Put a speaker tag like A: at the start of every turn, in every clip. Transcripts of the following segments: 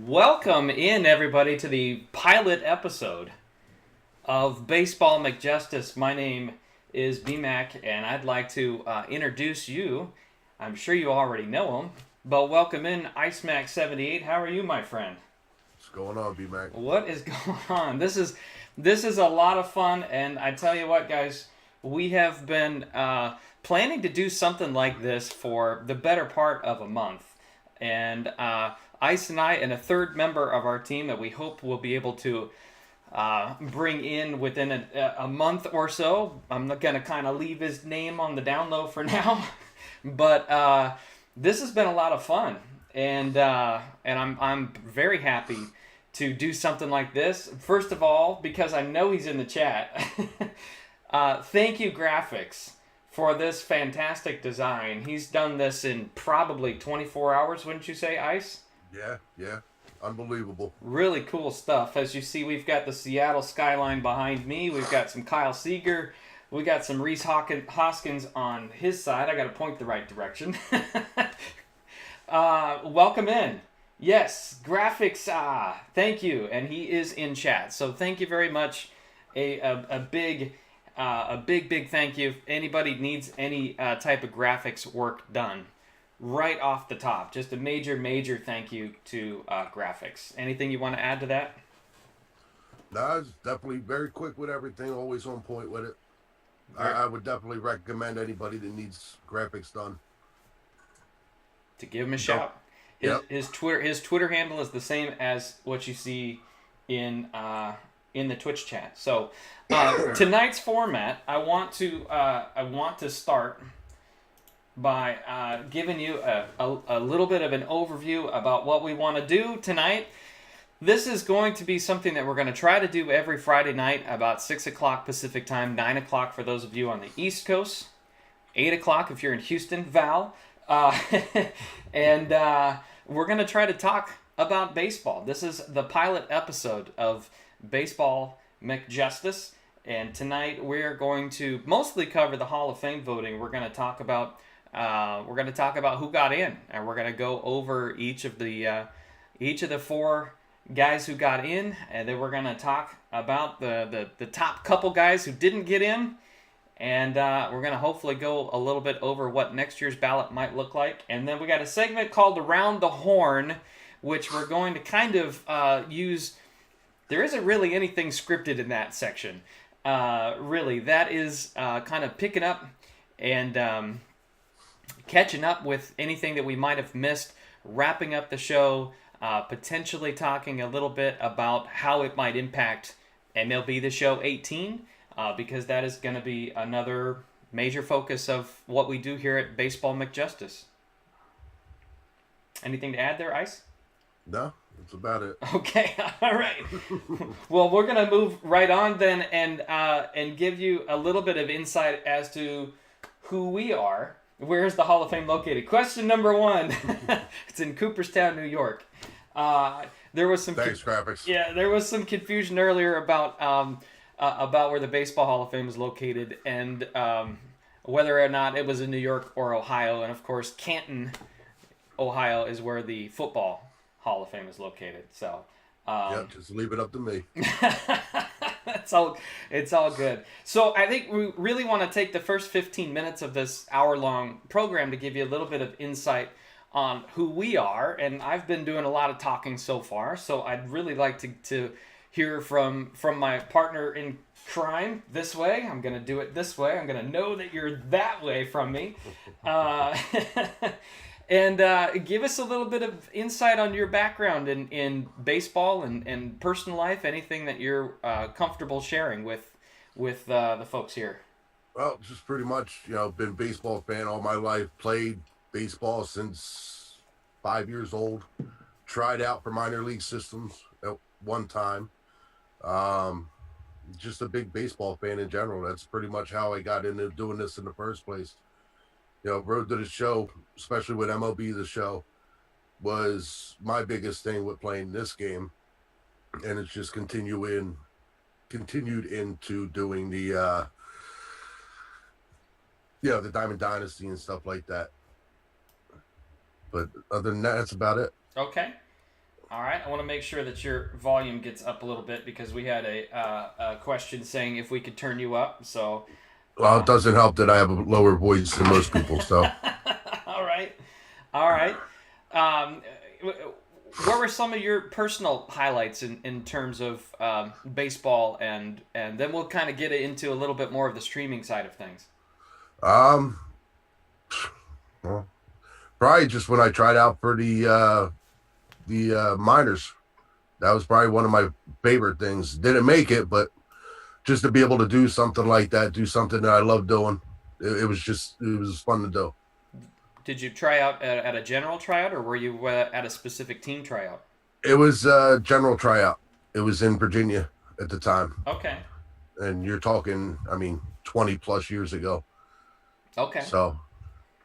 A: Welcome in, everybody, to the pilot episode of Baseball MacJustice. My name is BMac, and I'd like to introduce you. I'm sure you already know him, but welcome in, IceMac78. How are you, my friend?
B: What's going on, B-Mac?
A: What is going on? This is a lot of fun, and I tell you what, guys, we have been planning to do something like this for the better part of a month, and Ice and I and a third member of our team that we hope will be able to bring in within a month or so. I'm not gonna kind of leave his name on the down low for now, but this has been a lot of fun, and I'm very happy to do something like this. First of all, because I know he's in the chat. Thank you, Graphics, for this fantastic design. He's done this in probably 24 hours, wouldn't you say, Ice?
B: Yeah. Unbelievable.
A: Really cool stuff. As you see, we've got the Seattle skyline behind me. We've got some Kyle Seager. We got some Reese Hoskins on his side. I got to point the right direction. Welcome in. Yes, Graphics. Thank you, and he is in chat. So thank you very much. A big thank you. If anybody needs any type of graphics work done, right off the top, just a major thank you to Graphics. Anything you want to add to that?
B: Nah, it's definitely very quick with everything, always on point with it. I would definitely recommend anybody that needs graphics done
A: To give him a
B: Don't-
A: shout. His,
B: Yep.
A: his Twitter handle is the same as what you see in the Twitch chat. So tonight's format, I want to start by giving you a little bit of an overview about what we want to do tonight. This is going to be something that we're going to try to do every Friday night about 6 o'clock Pacific time, 9 o'clock for those of you on the East Coast, 8 o'clock if you're in Houston, Val. Uh, and we're going to try to talk about baseball. This is the pilot episode of Baseball MacJustice. And tonight we're going to mostly cover the Hall of Fame voting. We're going to talk about who got in, and we're going to go over each of the four guys who got in, and then we're going to talk about the top couple guys who didn't get in, and we're going to hopefully go a little bit over what next year's ballot might look like. And then we got a segment called Around the Horn, which we're going to kind of use. There isn't really anything scripted in that section. Really, that is kind of picking up and catching up with anything that we might have missed, wrapping up the show, potentially talking a little bit about how it might impact MLB The Show 18, because that is going to be another major focus of what we do here at Baseball MacJustice. Anything to add there, Ice?
B: No, that's about it.
A: Okay, all right. Well, we're gonna move right on then, and give you a little bit of insight as to who we are. Where is the Hall of Fame located? Question number one. It's in Cooperstown, New York. There was some
B: Thanks, graphics.
A: yeah, there was some confusion earlier about where the Baseball Hall of Fame is located, and whether or not it was in New York or Ohio. And of course, Canton, Ohio, is where the Football Hall of Fame is located. So
B: Yep, just leave it up to me.
A: it's all good. So I think we really want to take the first 15 minutes of this hour-long program to give you a little bit of insight on who we are. And I've been doing a lot of talking so far, so I'd really like to hear from my partner in crime this way. I'm going to do it this way. I'm going to know that you're that way from me. And give us a little bit of insight on your background in baseball and personal life, anything that you're comfortable sharing with the folks here.
B: Well, just pretty much, been a baseball fan all my life. Played baseball since 5 years old. Tried out for minor league systems at one time. Just a big baseball fan in general. That's pretty much how I got into doing this in the first place. Road to the show, especially with MLB The Show, was my biggest thing with playing this game, and it's just continued into doing the the Diamond Dynasty and stuff like that. But other than that, that's about it.
A: Okay. All right. I want to make sure that your volume gets up a little bit because we had a question saying if we could turn you up. So.
B: Well, it doesn't help that I have a lower voice than most people. So,
A: All right. All right. Um, what were some of your personal highlights in terms of baseball, and then we'll kind of get into a little bit more of the streaming side of things.
B: um, well, probably just when I tried out for the minors. That was probably one of my favorite things. Didn't make it, but just to be able to do something like that, do something that I love doing, it was fun to do.
A: Did you try out at a general tryout, or were you at a specific team tryout?
B: It was general tryout. It was in Virginia at the time,
A: Okay.
B: and you're talking, I mean, 20 plus years ago.
A: Okay.
B: So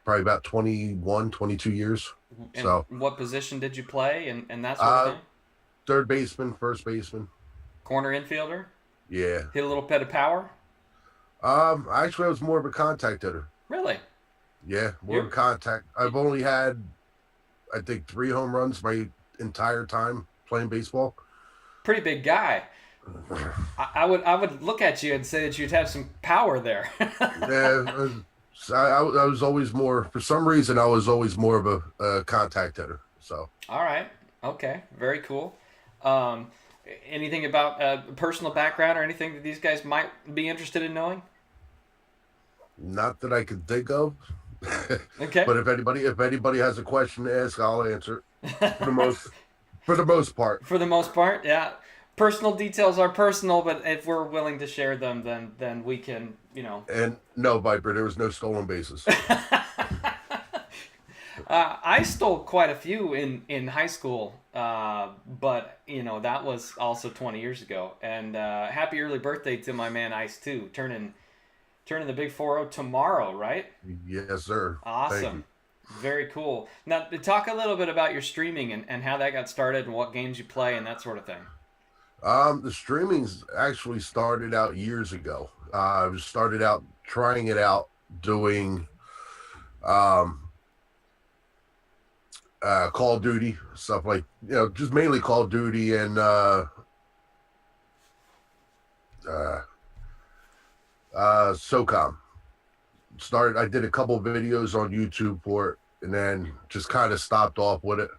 B: probably about 21, 22 years.
A: And
B: So
A: what position did you play, and that sort of
B: uh,
A: thing?
B: third baseman, first baseman.
A: Corner infielder?
B: Yeah.
A: Hit a little bit of power?
B: Actually, I was more of a contact hitter.
A: Really?
B: Yeah, more of
A: You're
B: a contact. I've only had, I think, 3 home runs my entire time playing baseball.
A: pretty big guy. I would look at you and say that you'd have some power there.
B: Yeah, so I was always more, for some reason, I was always more of a contact hitter. So,
A: All right. Okay. Very cool. Um, anything about personal background or anything that these guys might be interested in knowing?
B: not that I could think of.
A: Okay.
B: But if anybody has a question to ask, I'll answer it for the most for the most part.
A: For the most part, yeah. Personal details are personal, but if we're willing to share them, then we can,
B: And no, Viper, there was no stolen bases.
A: I stole quite a few in high school, but that was also 20 years ago. And happy early birthday to my man Ice too, turning the big 4-0 tomorrow, right?
B: Yes, sir. Thank you.
A: Awesome, very cool. Now talk a little bit about your streaming and how that got started and what games you play and that sort of thing.
B: The streamings actually started out years ago. I started out trying it out doing um Call of Duty stuff, like just mainly Call of Duty and uh SOCOM. I did a couple videos on YouTube for it and then just kind of stopped off with it.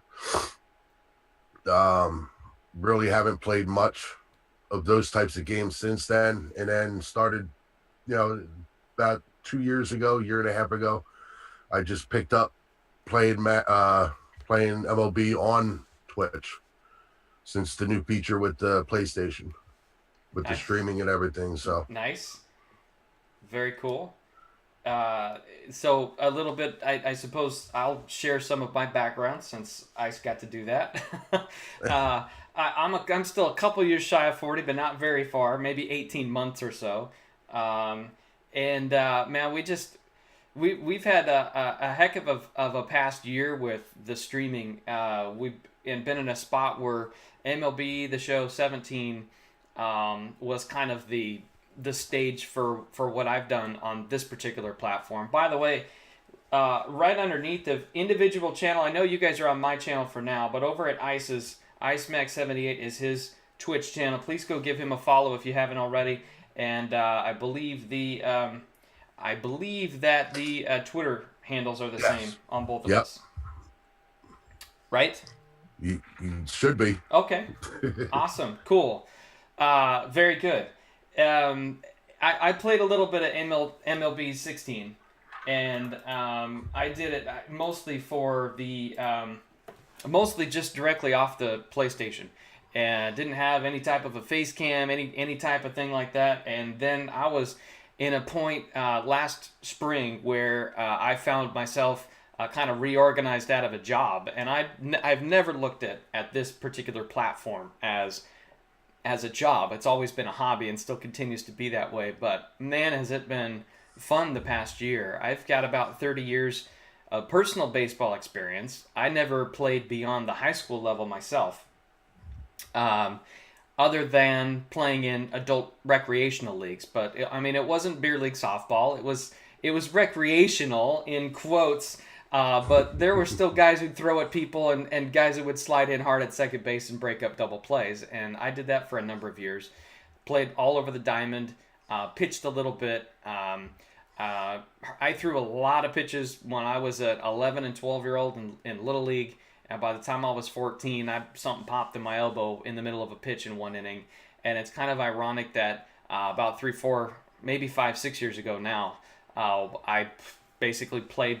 B: Really haven't played much of those types of games since then, and then started, about 2 years ago, year and a half ago, I just picked up playing playing MLB on Twitch since the new feature with the PlayStation, with the
A: Nice.
B: streaming and everything. So
A: Nice, very cool. So a little bit, I suppose I'll share some of my background since I got to do that. I'm still a couple years shy of 40, but not very far, maybe 18 months or so. And man, we've had a heck of a past year with the streaming. We've been in a spot where MLB The Show 17 was kind of the stage for what I've done on this particular platform. By the way, right underneath the individual channel, I know you guys are on my channel for now, but over at Ice's, IceMac78 is his Twitch channel. Please go give him a follow if you haven't already. And I believe that the Twitter handles are the same on both of
B: Yep.
A: us. Right?
B: you should be.
A: Okay. Awesome. Cool. Very good. I played a little bit of MLB 16, and I did it mostly for the mostly just directly off the PlayStation, and didn't have any type of a face cam, any type of thing like that. And then I was in a point last spring where I found myself kind of reorganized out of a job, and I've never looked at this particular platform as a job. It's always been a hobby and still continues to be that way. But man, has it been fun the past year. I've got about 30 years of personal baseball experience. I never played beyond the high school level myself, other than playing in adult recreational leagues. But I mean, it wasn't beer league softball. It was recreational in quotes. But there were still guys who'd throw at people and guys that would slide in hard at second base and break up double plays. And I did that for a number of years. Played all over the diamond, pitched a little bit. I threw a lot of pitches when I was an 11 and 12-year-old in Little League. And by the time I was 14, something popped in my elbow in the middle of a pitch in one inning. And it's kind of ironic that about 3, 4, maybe 5, 6 years ago now, I basically played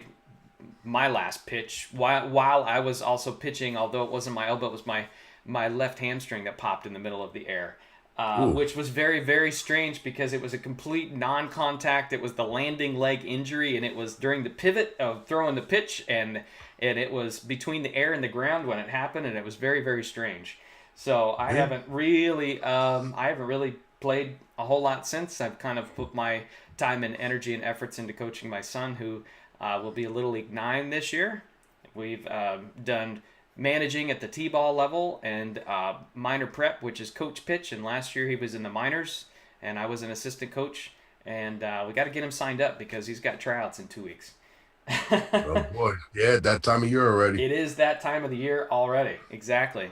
A: my last pitch while I was also pitching, although it wasn't my elbow, it was my left hamstring that popped in the middle of the air. Which was very, very strange because it was a complete non-contact. It was the landing leg injury, and it was during the pivot of throwing the pitch, and it was between the air and the ground when it happened, and it was very, very strange. So I haven't really played a whole lot since. I've kind of put my time and energy and efforts into coaching my son, who will be a Little League 9 this year. We've done managing at the T-ball level and minor prep, which is coach pitch. And last year he was in the minors, and I was an assistant coach. And we got to get him signed up because he's got tryouts in 2 weeks.
B: Oh boy, yeah, that time of year already.
A: It is that time of the year already. Exactly.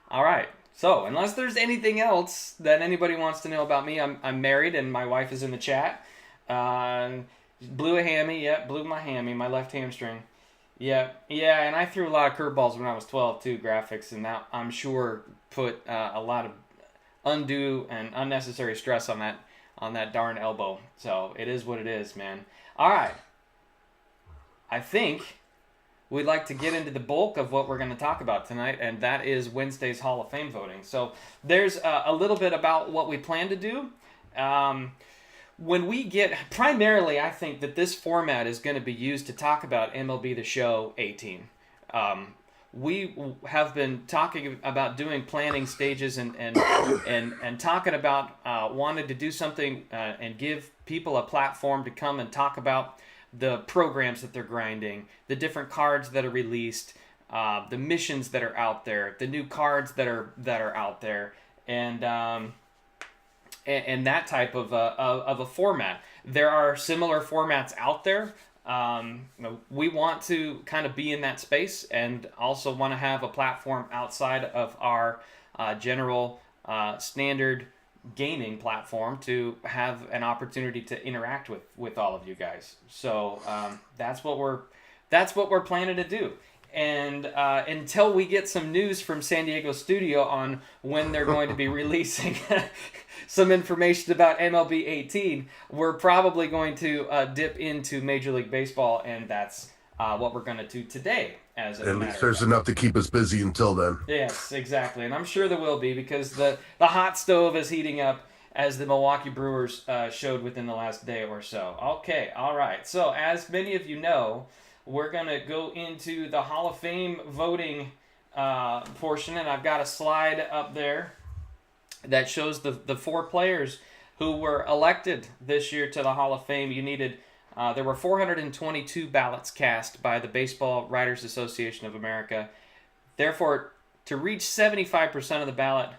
A: All right. So unless there's anything else that anybody wants to know about me, I'm married and my wife is in the chat. Blew a hammy. Yep, blew my hammy, my left hamstring. Yeah, and I threw a lot of curveballs when I was 12 too, graphics, and that I'm sure put a lot of undue and unnecessary stress on that darn elbow. So it is what it is, man. All right, I think we'd like to get into the bulk of what we're going to talk about tonight, and that is Wednesday's Hall of Fame voting. So there's a little bit about what we plan to do. When we get, primarily, I think that this format is going to be used to talk about MLB The Show 18. We have been talking about doing planning stages and talking about wanting to do something and give people a platform to come and talk about the programs that they're grinding, the different cards that are released, the missions that are out there, the new cards that are out there, and that type of a format. There are similar formats out there. We want to kind of be in that space and also want to have a platform outside of our general standard gaming platform to have an opportunity to interact with all of you guys. So that's what we're planning to do. And until we get some news from San Diego Studio on when they're going to be releasing some information about MLB 18, we're probably going to dip into Major League Baseball, and that's what we're going to do today. At
B: least there's enough to keep us busy until then.
A: Yes, exactly. And I'm sure there will be, because the hot stove is heating up, as the Milwaukee Brewers showed within the last day or so. Okay, all right. So as many of you know, we're going to go into the Hall of Fame voting portion, and I've got a slide up there that shows the 4 players who were elected this year to the Hall of Fame. There were 422 ballots cast by the Baseball Writers Association of America. Therefore, to reach 75% of the ballot,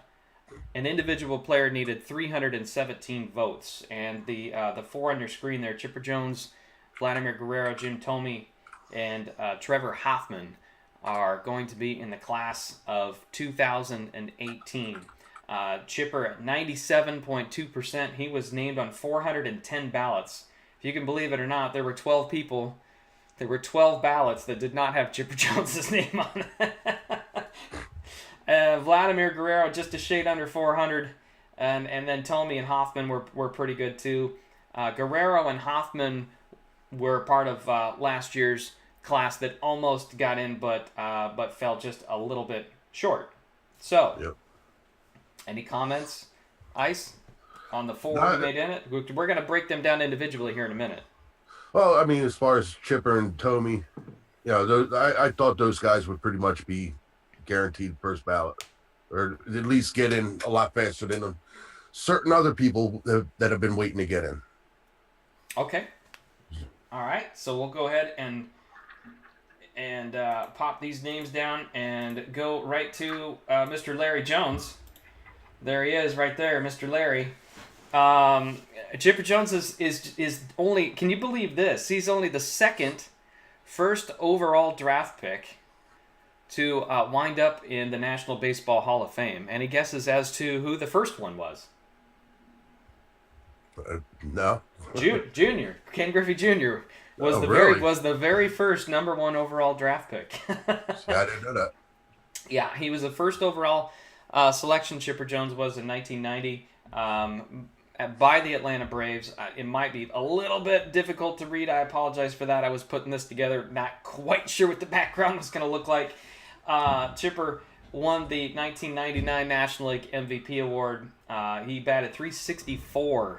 A: an individual player needed 317 votes. And the 4 on your screen there, Chipper Jones, Vladimir Guerrero, Jim Thome, and Trevor Hoffman are going to be in the class of 2018. Chipper at 97.2%. He was named on 410 ballots. If you can believe it or not, there were 12 people. There were 12 ballots that did not have Chipper Jones' name on it. Vladimir Guerrero just a shade under 400. And then Thome and Hoffman were pretty good too. Guerrero and Hoffman were part of last year's class that almost got in, but fell just a little bit short. So,
B: yep.
A: Any comments, Ice, on the 4 who made in it? We're going to break them down individually here in a minute.
B: Well, I mean, as far as Chipper and Thome, I thought those guys would pretty much be guaranteed first ballot, or at least get in a lot faster than them. Certain other people that have been waiting to get in.
A: Okay. All right. So we'll go ahead and pop these names down and go right to Mr. Larry Jones. There he is, right there, Mr. Larry. Chipper Jones is only. Can you believe this? He's only the second first overall draft pick to wind up in the National Baseball Hall of Fame. Any guesses as to who the first one was?
B: No.
A: Junior Ken Griffey Jr. was the very first number 1 overall draft pick.
B: See, I didn't know that.
A: Yeah, he was the first overall selection. Chipper Jones was in 1990 by the Atlanta Braves. It might be a little bit difficult to read. I apologize for that. I was putting this together, not quite sure what the background was going to look like. Chipper won the 1999 National League MVP award. He batted .364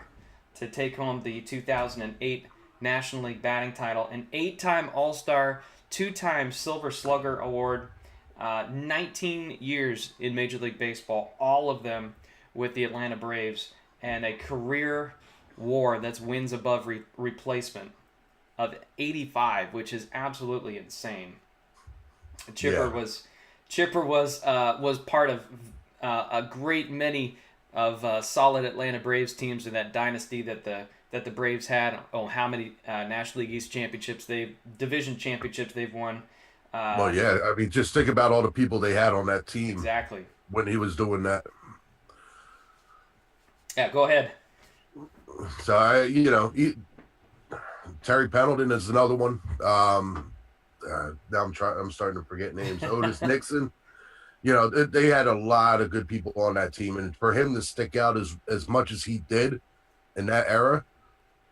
A: to take home the 2008 National League batting title. An 8-time All-Star, 2-time Silver Slugger award, 19 years in Major League Baseball, all of them with the Atlanta Braves, and a career WAR that's wins above replacement of 85, which is absolutely insane. Chipper was part of a great many of solid Atlanta Braves teams in that dynasty that the Braves had. How many National League East division championships they've won.
B: Well, yeah, I mean, just think about all the people they had on that team.
A: Exactly.
B: When he was doing that.
A: Yeah, go ahead.
B: So, Terry Pendleton is another one. Now I'm starting to forget names. Otis Nixon. They had a lot of good people on that team, and for him to stick out as much as he did in that era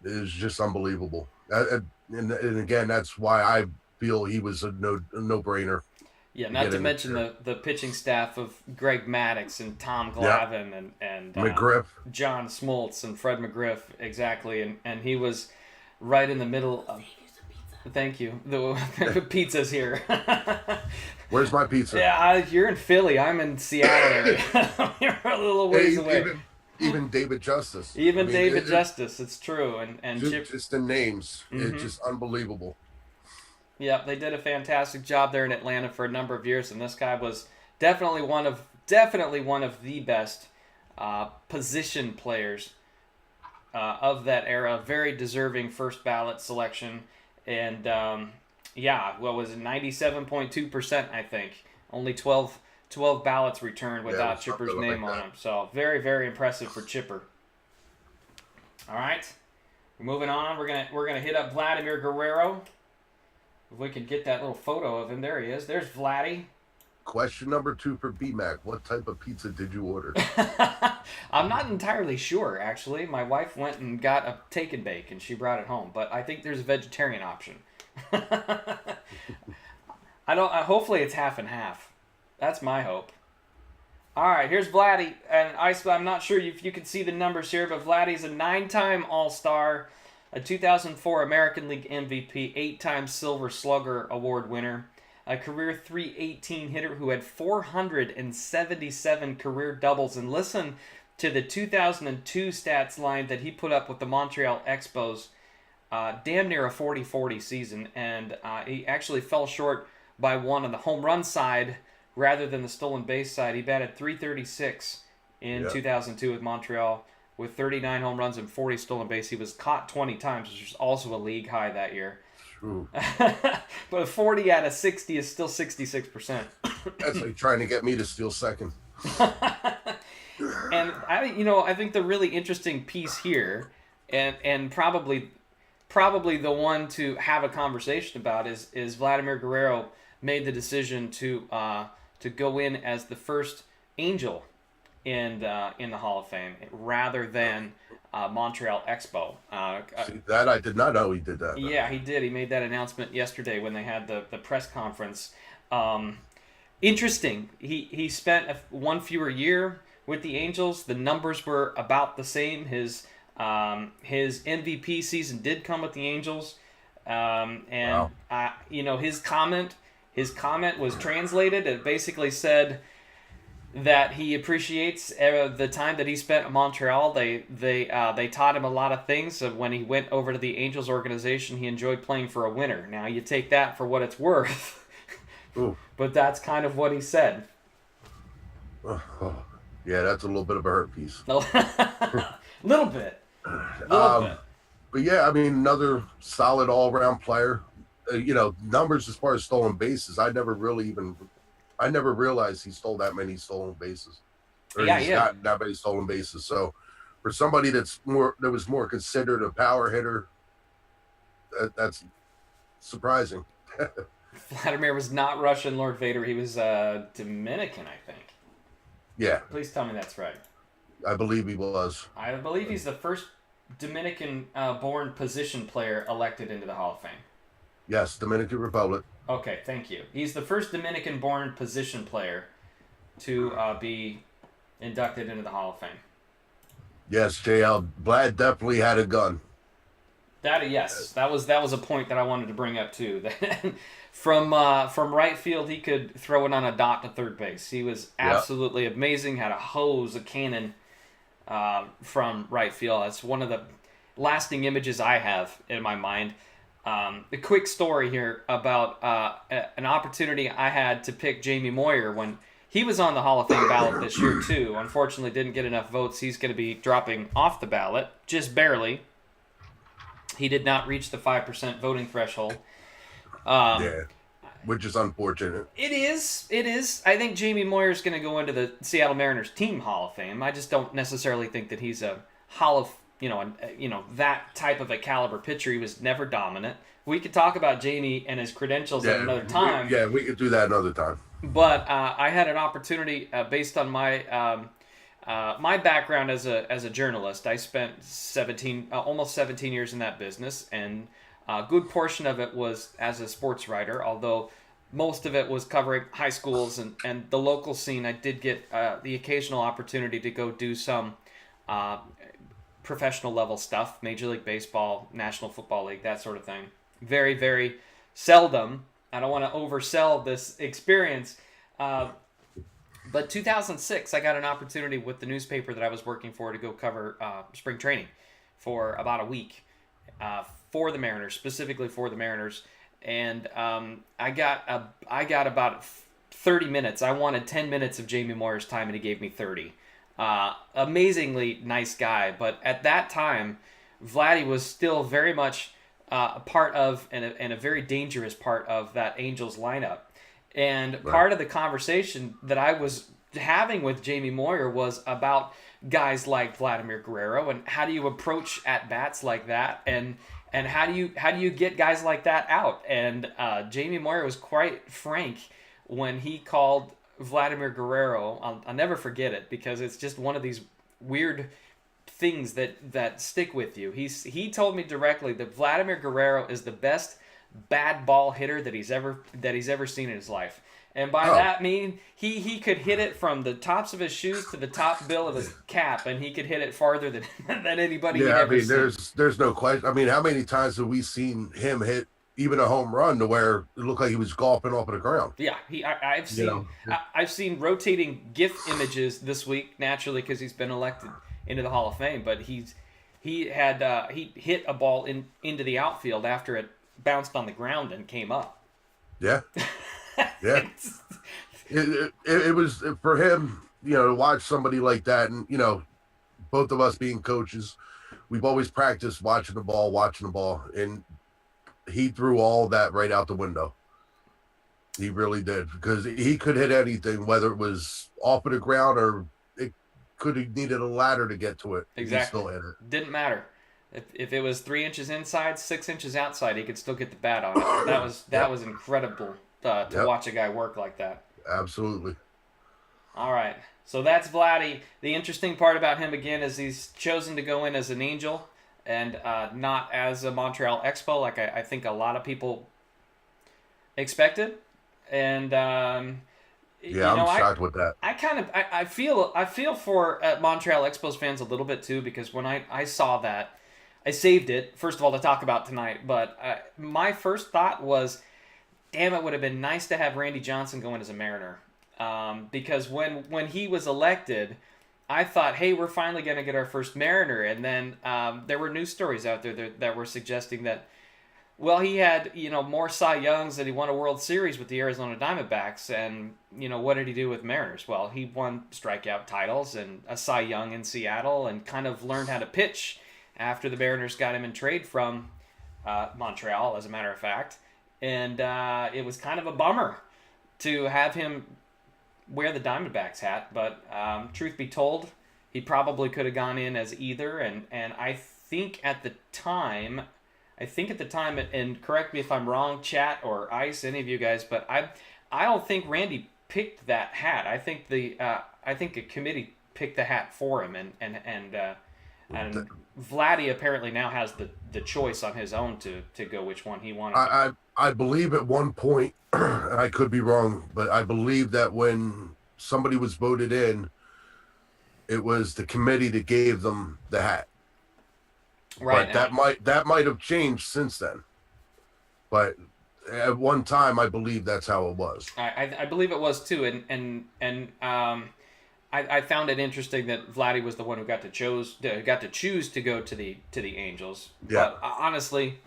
B: is just unbelievable. And again, that's why I feel he was a no-brainer.
A: Yeah, not to mention the pitching staff of Greg Maddux and Tom Glavine and
B: McGriff,
A: John Smoltz and Fred McGriff, exactly, and he was right in the middle of. Thank you. The pizza's here.
B: Where's my pizza?
A: Yeah, you're in Philly. I'm in Seattle area. You're a little ways away.
B: Even David Justice.
A: David Justice. It's true. And
B: just the names. Mm-hmm. It's just unbelievable.
A: Yeah, they did a fantastic job there in Atlanta for a number of years, and this guy was definitely one of the best position players of that era. Very deserving first ballot selection. And, what was it, 97.2%, I think. Only 12 ballots returned without Chipper's name on them. So, very, very impressive for Chipper. All right. We're moving on. We're gonna hit up Vladimir Guerrero. If we could get that little photo of him. There he is. There's Vladdy.
B: Question number 2 for BMAC. What type of pizza did you order?
A: I'm not entirely sure, actually. My wife went and got a take and bake, and she brought it home. But I think there's a vegetarian option. Hopefully it's half and half. That's my hope. All right, here's Vladdy. And I'm not sure if you can see the numbers here, but Vladdy's a 9-time All-Star, a 2004 American League MVP, 8-time Silver Slugger Award winner, a career .318 hitter who had 477 career doubles. And listen to the 2002 stats line that he put up with the Montreal Expos. Damn near a 40-40 season. And he actually fell short by one on the home run side rather than the stolen base side. He batted .336 in 2002 with Montreal with 39 home runs and 40 stolen base. He was caught 20 times, which was also a league high that year. But 40 out of 60 is still 66%.
B: That's like trying to get me to steal second.
A: And I think the really interesting piece here, and probably the one to have a conversation about is Vladimir Guerrero made the decision to go in as the first Angel in the Hall of Fame rather than Montreal Expo.
B: See, that I did not know he did that.
A: Yeah, he did. He made that announcement yesterday when they had the press conference. Interesting. He spent one fewer year with the Angels. The numbers were about the same. His MVP season did come with the Angels, and wow. His comment was translated. It basically said that he appreciates the time that he spent in Montreal. They taught him a lot of things. So when he went over to the Angels organization, he enjoyed playing for a winner. Now you take that for what it's worth, but that's kind of what he said.
B: Yeah, that's a little bit of a hurt piece.
A: Little bit.
B: But yeah, I mean, another solid all-around player. numbers as far as stolen bases. I never realized he stole that many stolen bases, or
A: Yeah,
B: he's
A: yeah.
B: gotten that many stolen bases. So for somebody that was more considered a power hitter, that's surprising.
A: Vladimir was not Russian Lord Vader. He was Dominican, I think.
B: Yeah,
A: Please tell me that's right.
B: I believe he was.
A: I believe he's the first Dominican-born position player elected into the Hall of Fame.
B: Yes, Dominican Republic.
A: Okay, thank you. He's the first Dominican-born position player to be inducted into the Hall of Fame.
B: Yes, JL. Vlad definitely had a gun.
A: Yes, that was a point that I wanted to bring up too. That from right field he could throw it on a dot to third base. He was
B: Yeah.
A: absolutely amazing. Had a cannon from right field. That's one of the lasting images I have in my mind. A quick story here about an opportunity I had to pick Jamie Moyer when he was on the Hall of Fame ballot this year too. Unfortunately, didn't get enough votes. He's going to be dropping off the ballot just barely. He did not reach the 5% voting threshold.
B: Yeah, which is unfortunate.
A: It is. It is. I think Jamie Moyer is going to go into the Seattle Mariners Team Hall of Fame. I just don't necessarily think that he's a Hall of that type of a caliber pitcher. He was never dominant. We could talk about Jamie and his credentials at another time.
B: We could do that another time.
A: But I had an opportunity based on my my background as a journalist. I spent almost 17 years in that business, and a good portion of it was as a sports writer, although most of it was covering high schools and the local scene. I did get the occasional opportunity to go do some professional level stuff, Major League Baseball, National Football League, that sort of thing. Very, very seldom. I don't want to oversell this experience. But 2006, I got an opportunity with the newspaper that I was working for to go cover spring training for about a week for the Mariners, specifically for the Mariners. And I got about 30 minutes. I wanted 10 minutes of Jamie Moyer's time, and he gave me 30. Amazingly nice guy. But at that time, Vladdy was still very much a part of and a very dangerous part of that Angels lineup. And part of the conversation that I was having with Jamie Moyer was about guys like Vladimir Guerrero and how do you approach at bats like that, and how do you get guys like that out. And Jamie Moyer was quite frank when he called Vladimir Guerrero. I'll never forget it because it's just one of these weird things that stick with you. He told me directly that Vladimir Guerrero is the best bad ball hitter that he's ever seen in his life. And by that mean he could hit it from the tops of his shoes to the top bill of his cap, and he could hit it farther than anybody he'd ever seen.
B: There's no question. I mean, how many times have we seen him hit even a home run to where it looked like he was golfing off of the ground?
A: Yeah, I've seen rotating GIF images this week naturally because he's been elected into the Hall of Fame, but he hit a ball into the outfield after it bounced on the ground and came up.
B: Yeah. Yeah. It was for him, to watch somebody like that. And, both of us being coaches, we've always practiced watching the ball. And he threw all that right out the window. He really did, because he could hit anything, whether it was off of the ground or it could have needed a ladder to get to it.
A: Exactly.
B: He still hit it.
A: Didn't matter. If it was 3 inches inside, 6 inches outside, he could still get the bat on it. That was incredible to watch a guy work like that.
B: Absolutely.
A: All right. So that's Vladdy. The interesting part about him, again, is he's chosen to go in as an Angel and not as a Montreal Expo, like I think a lot of people expected. And
B: I'm shocked with that.
A: I feel for Montreal Expos fans a little bit too, because when I saw that, I saved it, first of all, to talk about tonight. But my first thought was, damn, it would have been nice to have Randy Johnson go in as a Mariner. Because when he was elected, I thought, hey, we're finally going to get our first Mariner. And then there were news stories out there that were suggesting that, well, he had, more Cy Youngs, and he won a World Series with the Arizona Diamondbacks. And, what did he do with Mariners? Well, he won strikeout titles and a Cy Young in Seattle and kind of learned how to pitch after the Mariners got him in trade from Montreal, as a matter of fact. and it was kind of a bummer to have him wear the Diamondbacks hat. But truth be told, he probably could have gone in as either. And I think at the time, and correct me if I'm wrong, chat or Ice, any of you guys, but I don't think Randy picked that hat. I think I think a committee picked the hat for him, and Vladdy apparently now has the choice on his own to go which one he wanted.
B: I believe at one point, and I could be wrong, but I believe that when somebody was voted in, it was the committee that gave them the hat.
A: Right.
B: But that might have changed since then. But at one time, I believe that's how it was.
A: I believe it was too, and I found it interesting that Vladdy was the one who got to choose to go to the Angels.
B: Yeah.
A: But honestly,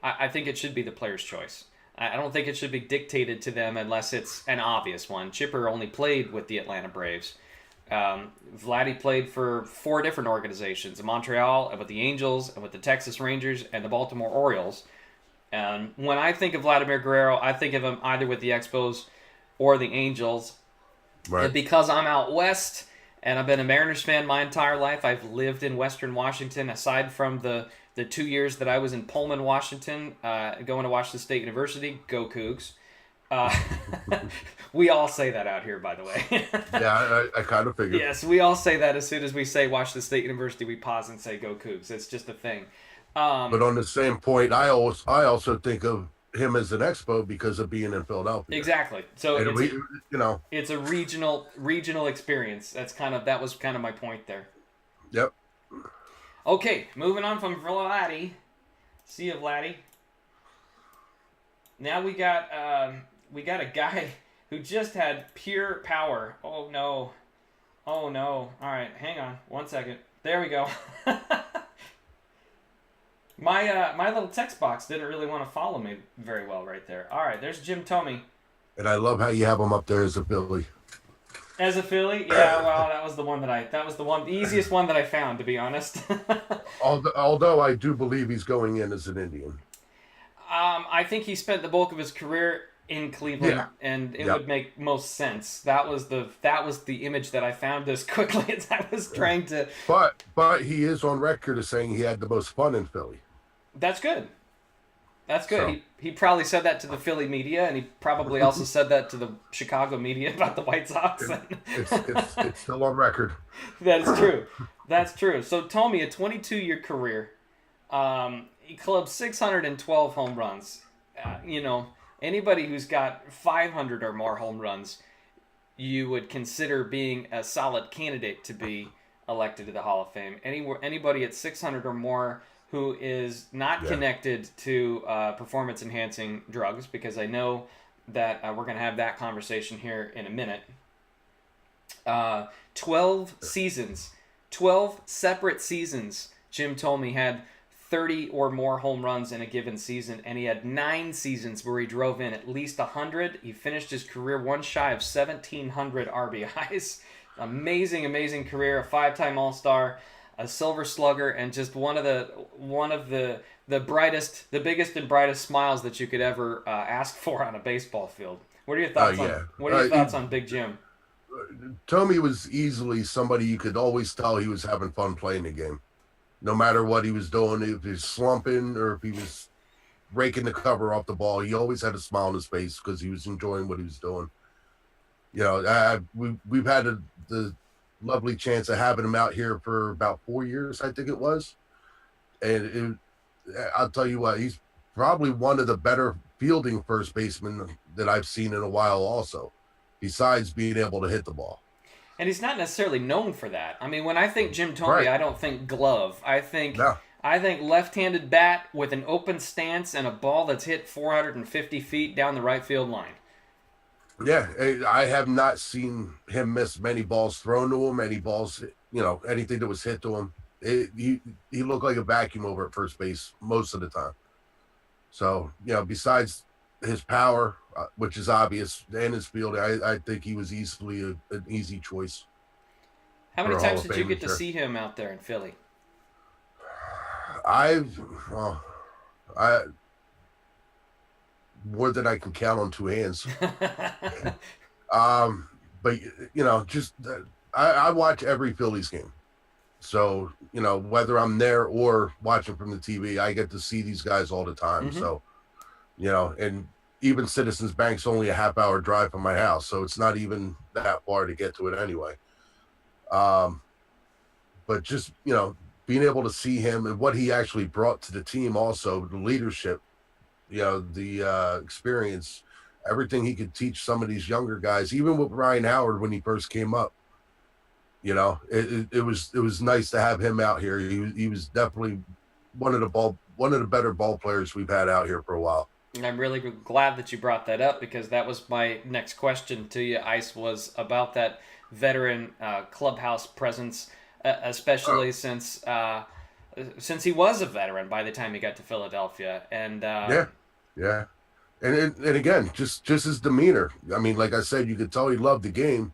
A: I think it should be the player's choice. I don't think it should be dictated to them unless it's an obvious one. Chipper only played with the Atlanta Braves. Vladdy played for 4 different organizations: in Montreal, and with the Angels, and with the Texas Rangers, and the Baltimore Orioles. And when I think of Vladimir Guerrero, I think of him either with the Expos or the Angels.
B: Right.
A: And because I'm out west and I've been a Mariners fan my entire life, I've lived in Western Washington, aside from the 2 years that I was in Pullman, Washington, going to Washington State University. Go Cougs. We all say that out here, by the way.
B: Yeah, I kind of figured.
A: Yes, we all say that as soon as we say Washington State University, we pause and say Go Cougs. It's just a thing.
B: But on the same point, I also think of him as an Expo because of being in Philadelphia.
A: Exactly. So
B: it's
A: a regional experience. That was kind of my point there.
B: Yep.
A: Okay, moving on from Vladdy. See you, Vladdy. Now we got a guy who just had pure power. Oh no. All right, hang on 1 second. There we go. My little text box didn't really want to follow me very well right there. All right, there's Jim Thome.
B: And I love how you have him up there as a Philly.
A: As a Philly? Yeah, well, that was the easiest one that I found, to be honest.
B: Although I do believe he's going in as an Indian.
A: I think he spent the bulk of his career in Cleveland, and it would make most sense. That was the image that I found as quickly as I was trying to.
B: But he is on record as saying he had the most fun in Philly.
A: That's good. That's good.
B: So.
A: He probably said that to the Philly media, and he probably also said that to the Chicago media about the White Sox.
B: It's still on record.
A: That is true. That's true. So Thome, a 22-year career, he clubbed 612 home runs. Anybody who's got 500 or more home runs, you would consider being a solid candidate to be elected to the Hall of Fame. Anybody at 600 or more who is not connected to performance-enhancing drugs, because I know that we're going to have that conversation here in a minute. 12 seasons, 12 separate seasons, Jim Thome had 30 or more home runs in a given season, and he had 9 seasons where he drove in at least 100. He finished his career one shy of 1,700 RBIs. Amazing career, a 5-time All-Star, a Silver Slugger, and just one of the biggest and brightest smiles that you could ever ask for on a baseball field. What are your thoughts thoughts on Big Jim?
B: Thome was easily somebody you could always tell he was having fun playing the game. No matter what he was doing, if he was slumping or if he was raking the cover off the ball, he always had a smile on his face because he was enjoying what he was doing. We've had the lovely chance of having him out here for about 4 years, I think it was. And I'll tell you what, he's probably one of the better fielding first basemen that I've seen in a while also, besides being able to hit the ball.
A: And he's not necessarily known for that. I mean, when I think Jim Thome, I don't think glove. I think left-handed bat with an open stance and a ball that's hit 450 feet down the right field line.
B: Yeah, I have not seen him miss many balls thrown to him, any balls, anything that was hit to him. He looked like a vacuum over at first base most of the time. So, besides his power, which is obvious, and his fielding, I think he was easily an easy choice.
A: How many times did you get to see him out there in Philly?
B: more than I can count on two hands. But just I watch every Phillies game. So, whether I'm there or watching from the TV, I get to see these guys all the time.
A: Mm-hmm.
B: So, and even Citizens Bank's only a half-hour drive from my house, so it's not even that far to get to it anyway. But just, being able to see him and what he actually brought to the team, also the leadership, the experience, everything he could teach some of these younger guys, even with Ryan Howard when he first came up. It was nice to have him out here. He was definitely one of the better ball players we've had out here for a while.
A: I'm really glad that you brought that up, because that was my next question to you, Ice, was about that veteran clubhouse presence, especially since he was a veteran by the time he got to Philadelphia. And
B: yeah. And again, just his demeanor. I mean, like I said, you could tell he loved the game.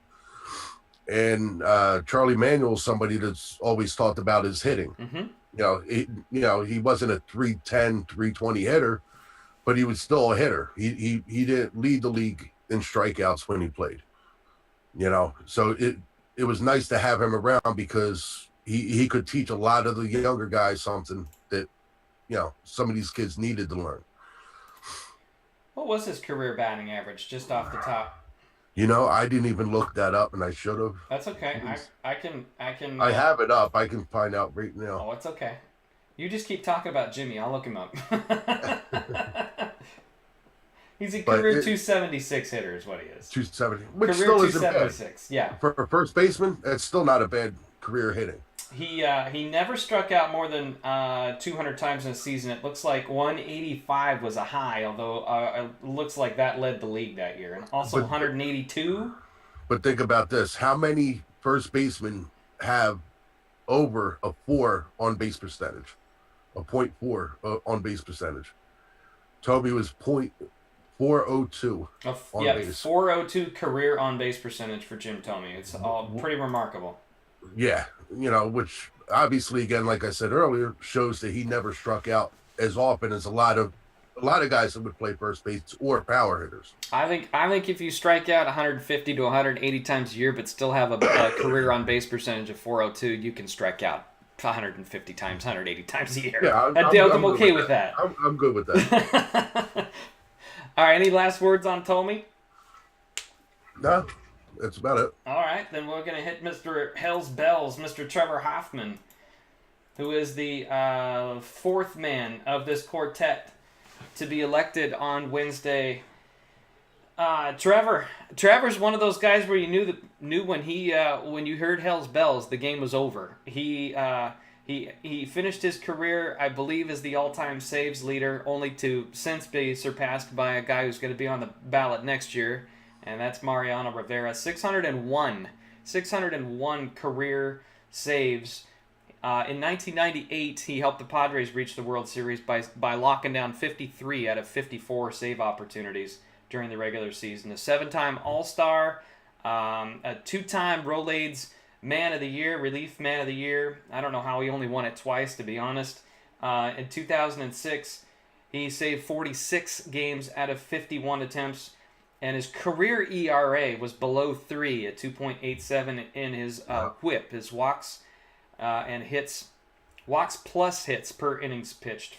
B: And Charlie Manuel's somebody that's always talked about his hitting.
A: Mm-hmm.
B: He wasn't a 310, 320 hitter, but he was still a hitter. He didn't lead the league in strikeouts when he played. So it was nice to have him around, because he could teach a lot of the younger guys something that some of these kids needed to learn.
A: What was his career batting average, just off the top?
B: I didn't even look that up, and I should have.
A: That's okay. I can.
B: I have it up. I can find out right now.
A: Oh, it's okay. You just keep talking about Jimmy. I'll look him up. He's a career 276 hitter, is what he is.
B: 270, which
A: career
B: still isn't bad.
A: 276. Yeah.
B: For a first baseman, that's still not a bad career hitting.
A: He never struck out more than 200 times in a season. It looks like 185 was a high, although it looks like that led the league that year. And also 182.
B: But think about this. How many first basemen have over a 4 on-base percentage? A 0.4 on-base percentage. Toby was 0.402 on base.
A: 402 career on-base percentage for Jim Thome. It's all pretty remarkable.
B: Yeah, which obviously, again, like I said earlier, shows that he never struck out as often as a lot of guys that would play first base or power hitters.
A: I think if you strike out 150 to 180 times a year, but still have a career on base percentage of 402, you can strike out 150 times, 180 times a year.
B: Yeah,
A: I'm okay with that.
B: I'm good with that.
A: All right, any last words on Thome?
B: No. That's about it.
A: All right, then we're going to hit Mr. Hell's Bells, Mr. Trevor Hoffman, who is the fourth man of this quartet to be elected on Wednesday. Trevor's one of those guys where you knew when you heard Hell's Bells, the game was over. He finished his career, I believe, as the all-time saves leader, only to since be surpassed by a guy who's going to be on the ballot next year. And that's Mariano Rivera. 601 career saves. In 1998, he helped the Padres reach the World Series by locking down 53 out of 54 save opportunities during the regular season. A 7-time All-Star, a 2-time Rolaids Man of the Year, Relief Man of the Year. I don't know how he only won it twice, to be honest. In 2006, he saved 46 games out of 51 attempts. And his career ERA was below 3 at 2.87 in his whip. His walks and hits, walks plus hits per innings pitched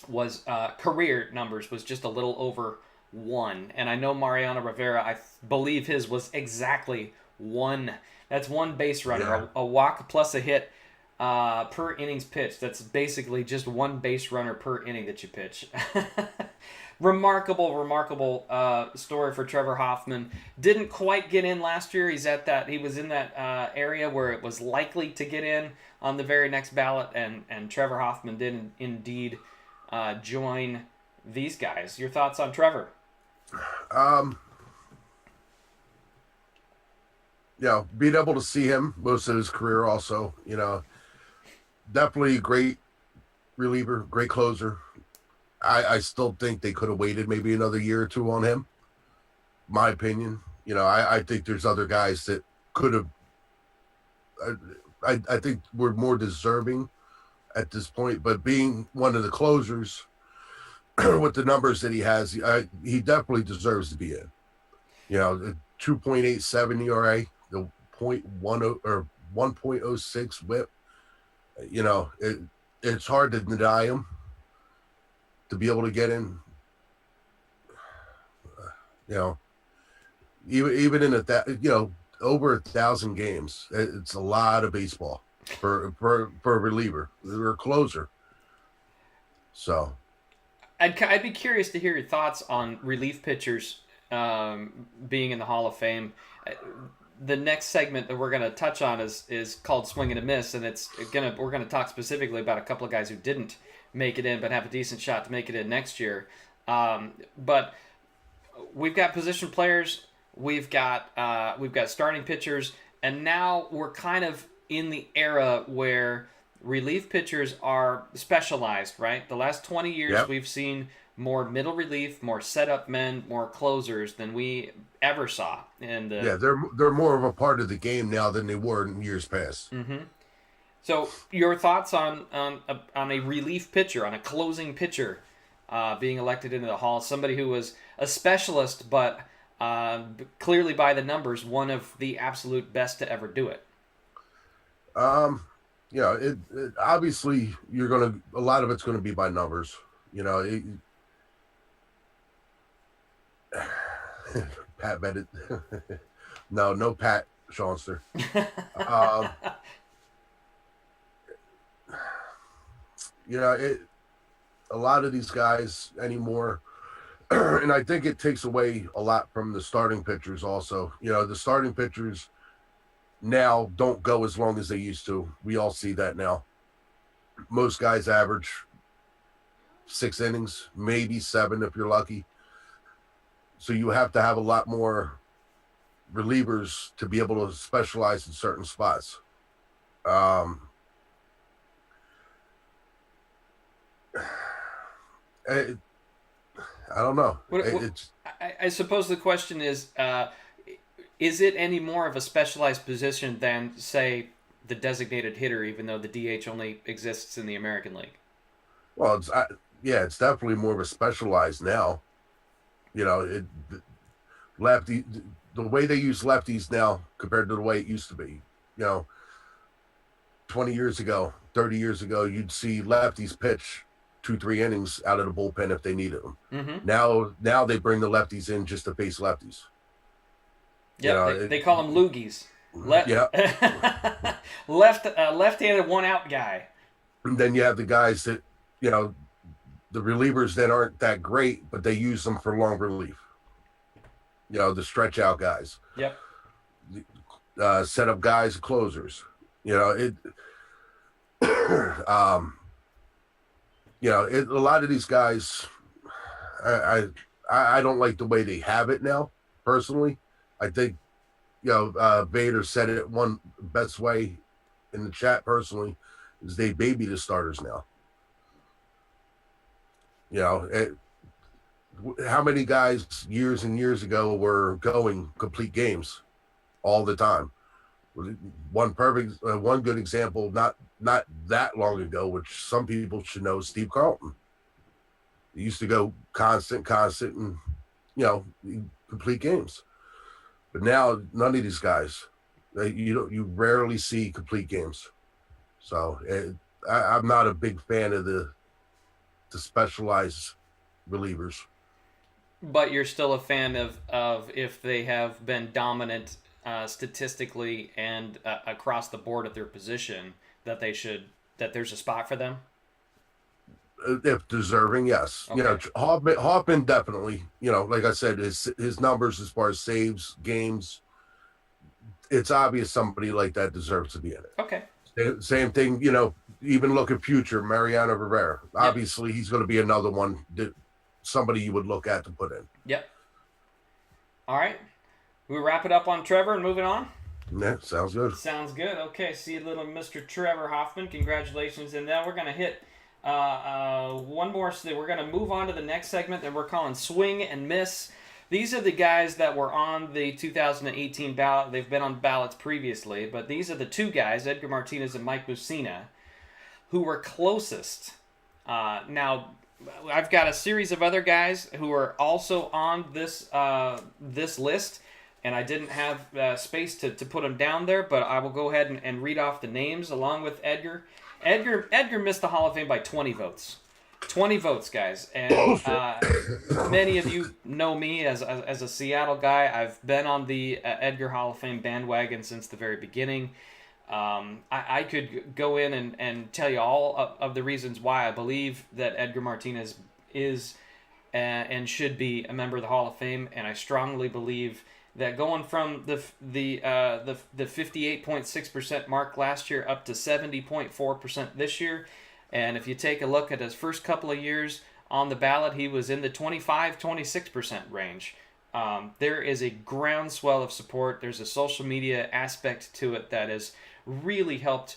A: was career numbers was just a little over 1. And I know Mariano Rivera, I believe his was exactly 1. That's 1 base runner,
B: Yeah.
A: a walk plus a hit per innings pitched. That's basically just 1 base runner per inning that you pitch. Remarkable story for Trevor Hoffman. Didn't quite get in last year. He was in that area where it was likely to get in on the very next ballot, and Trevor Hoffman did indeed join these guys. Your thoughts on Trevor?
B: Being able to see him most of his career also, definitely a great reliever, great closer. I still think they could have waited maybe another year or 2 on him. My opinion. I think there's other guys that could have. I think we're more deserving at this point. But being one of the closers, with the numbers that he has, he definitely deserves to be in. You know, the 2.87 ERA, the 0.10 or 1.06 WHIP. You know, it's hard to deny him to be able to get in. You know, even in over 1,000 games, it's a lot of baseball for a reliever or a closer. So,
A: I'd be curious to hear your thoughts on relief pitchers being in the Hall of Fame. The next segment that we're going to touch on is called Swing and a Miss, and we're going to talk specifically about a couple of guys who didn't make it in but have a decent shot to make it in next year. But we've got position players, we've got starting pitchers, and now we're kind of in the era where relief pitchers are specialized, right? The last 20 years, We've seen more middle relief, more setup men, more closers than we ever saw. And
B: they're more of a part of the game now than they were in years past.
A: Mm-hmm. So, your thoughts on a relief pitcher, on a closing pitcher being elected into the Hall? Somebody who was a specialist, but clearly by the numbers, one of the absolute best to ever do it.
B: Yeah, it obviously a lot of it's gonna be by numbers. You know, Pat Bennett. no Pat Shawnster. A lot of these guys anymore, and I think it takes away a lot from the starting pitchers also. You know, the starting pitchers now don't go as long as they used to. We all see that now. Most guys average 6 innings, maybe 7 if you're lucky. So you have to have a lot more relievers to be able to specialize in certain spots. I don't know.
A: I suppose the question is it any more of a specialized position than, say, the designated hitter, even though the DH only exists in the American League?
B: Well, it's definitely more of a specialized now. You know, the way they use lefties now compared to the way it used to be. You know, 20 years ago, 30 years ago, you'd see lefties pitch 2-3 innings out of the bullpen if they needed them.
A: Mm-hmm.
B: Now they bring the lefties in just to face lefties.
A: Yeah, they call them loogies. Left-handed one-out guy.
B: And then you have the guys that, you know, the relievers that aren't that great, but they use them for long relief. You know, the stretch-out guys.
A: Yep.
B: Set-up guys, closers. You know, a lot of these guys, I don't like the way they have it now, personally. I think, Vader said it one best way in the chat personally, is they baby the starters now. You know, how many guys years and years ago were going complete games all the time? One good example, not that long ago, which some people should know, Steve Carlton. He used to go constant, and, complete games. But now none of these guys, you rarely see complete games. So I'm not a big fan of the specialized relievers.
A: But you're still a fan of if they have been dominant statistically and across the board at their position, that there's a spot for them?
B: If deserving, yes. Okay. You know, Hoffman definitely, like I said, his numbers as far as saves, games, it's obvious somebody like that deserves to be in it.
A: Okay.
B: Same thing, even look at future, Mariano Rivera. Yep. Obviously, he's going to be another one, somebody you would look at to put in.
A: Yep. All right. We wrap it up on Trevor and moving on?
B: Yeah, sounds good.
A: Sounds good. Okay, see you, little Mr. Trevor Hoffman. Congratulations. And then we're going to hit one more. We're going to move on to the next segment that we're calling Swing and Miss. These are the guys that were on the 2018 ballot. They've been on ballots previously, but these are the two guys, Edgar Martinez and Mike Mussina, who were closest. Now, I've got a series of other guys who are also on this list, and I didn't have space to put them down there, but I will go ahead and read off the names along with Edgar. Edgar missed the Hall of Fame by 20 votes. 20 votes, guys. And many of you know me as a Seattle guy. I've been on the Edgar Hall of Fame bandwagon since the very beginning. I could go in and tell you all of the reasons why I believe that Edgar Martinez is and should be a member of the Hall of Fame, and I strongly believe that going from the 58.6% mark last year up to 70.4% this year, and if you take a look at his first couple of years on the ballot, he was in the 25-26% range. There is a groundswell of support. There's a social media aspect to it that has really helped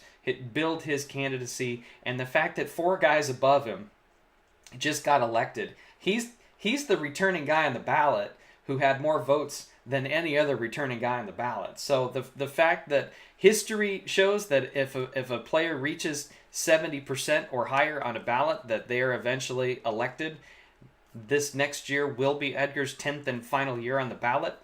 A: build his candidacy, and the fact that 4 guys above him just got elected. He's the returning guy on the ballot who had more votes than any other returning guy on the ballot. So the fact that history shows that if a player reaches 70% or higher on a ballot, that they are eventually elected. This next year will be Edgar's 10th and final year on the ballot.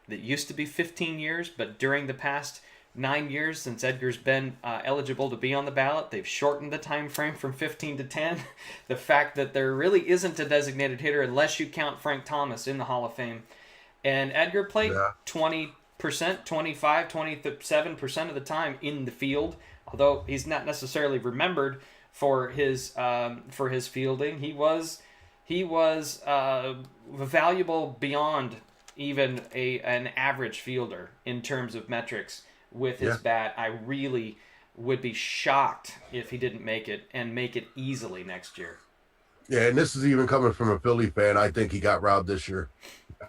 A: That used to be 15 years, but during the past 9 years since Edgar's been eligible to be on the ballot, they've shortened the time frame from 15 to 10. The fact that there really isn't a designated hitter unless you count Frank Thomas in the Hall of Fame. And Edgar played 20%, 25, 27% of the time in the field, although he's not necessarily remembered for his fielding. He was valuable beyond even an average fielder in terms of metrics with his bat. I really would be shocked if he didn't make it and make it easily next year.
B: Yeah, and this is even coming from a Philly fan. I think he got robbed this year.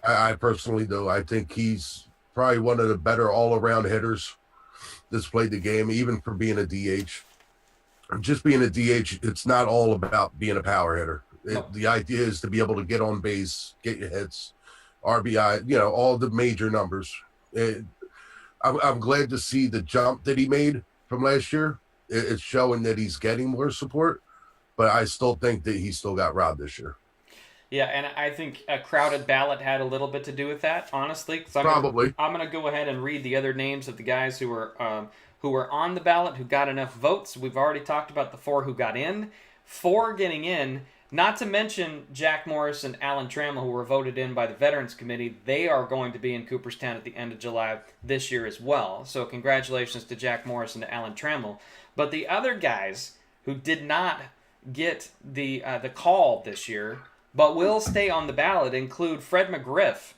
B: I personally do. I think he's probably one of the better all-around hitters that's played the game, even for being a DH. Just being a DH, it's not all about being a power hitter. The idea is to be able to get on base, get your hits, RBI, all the major numbers. I'm glad to see the jump that he made from last year. It's showing that he's getting more support, but I still think that he still got robbed this year.
A: Yeah, and I think a crowded ballot had a little bit to do with that, honestly.
B: Probably.
A: I'm going to go ahead and read the other names of the guys who were on the ballot, who got enough votes. We've already talked about the 4 who got in. 4 getting in, not to mention Jack Morris and Alan Trammell, who were voted in by the Veterans Committee. They are going to be in Cooperstown at the end of July this year as well. So congratulations to Jack Morris and to Alan Trammell. But the other guys who did not get the call this year, but will stay on the ballot, include Fred McGriff,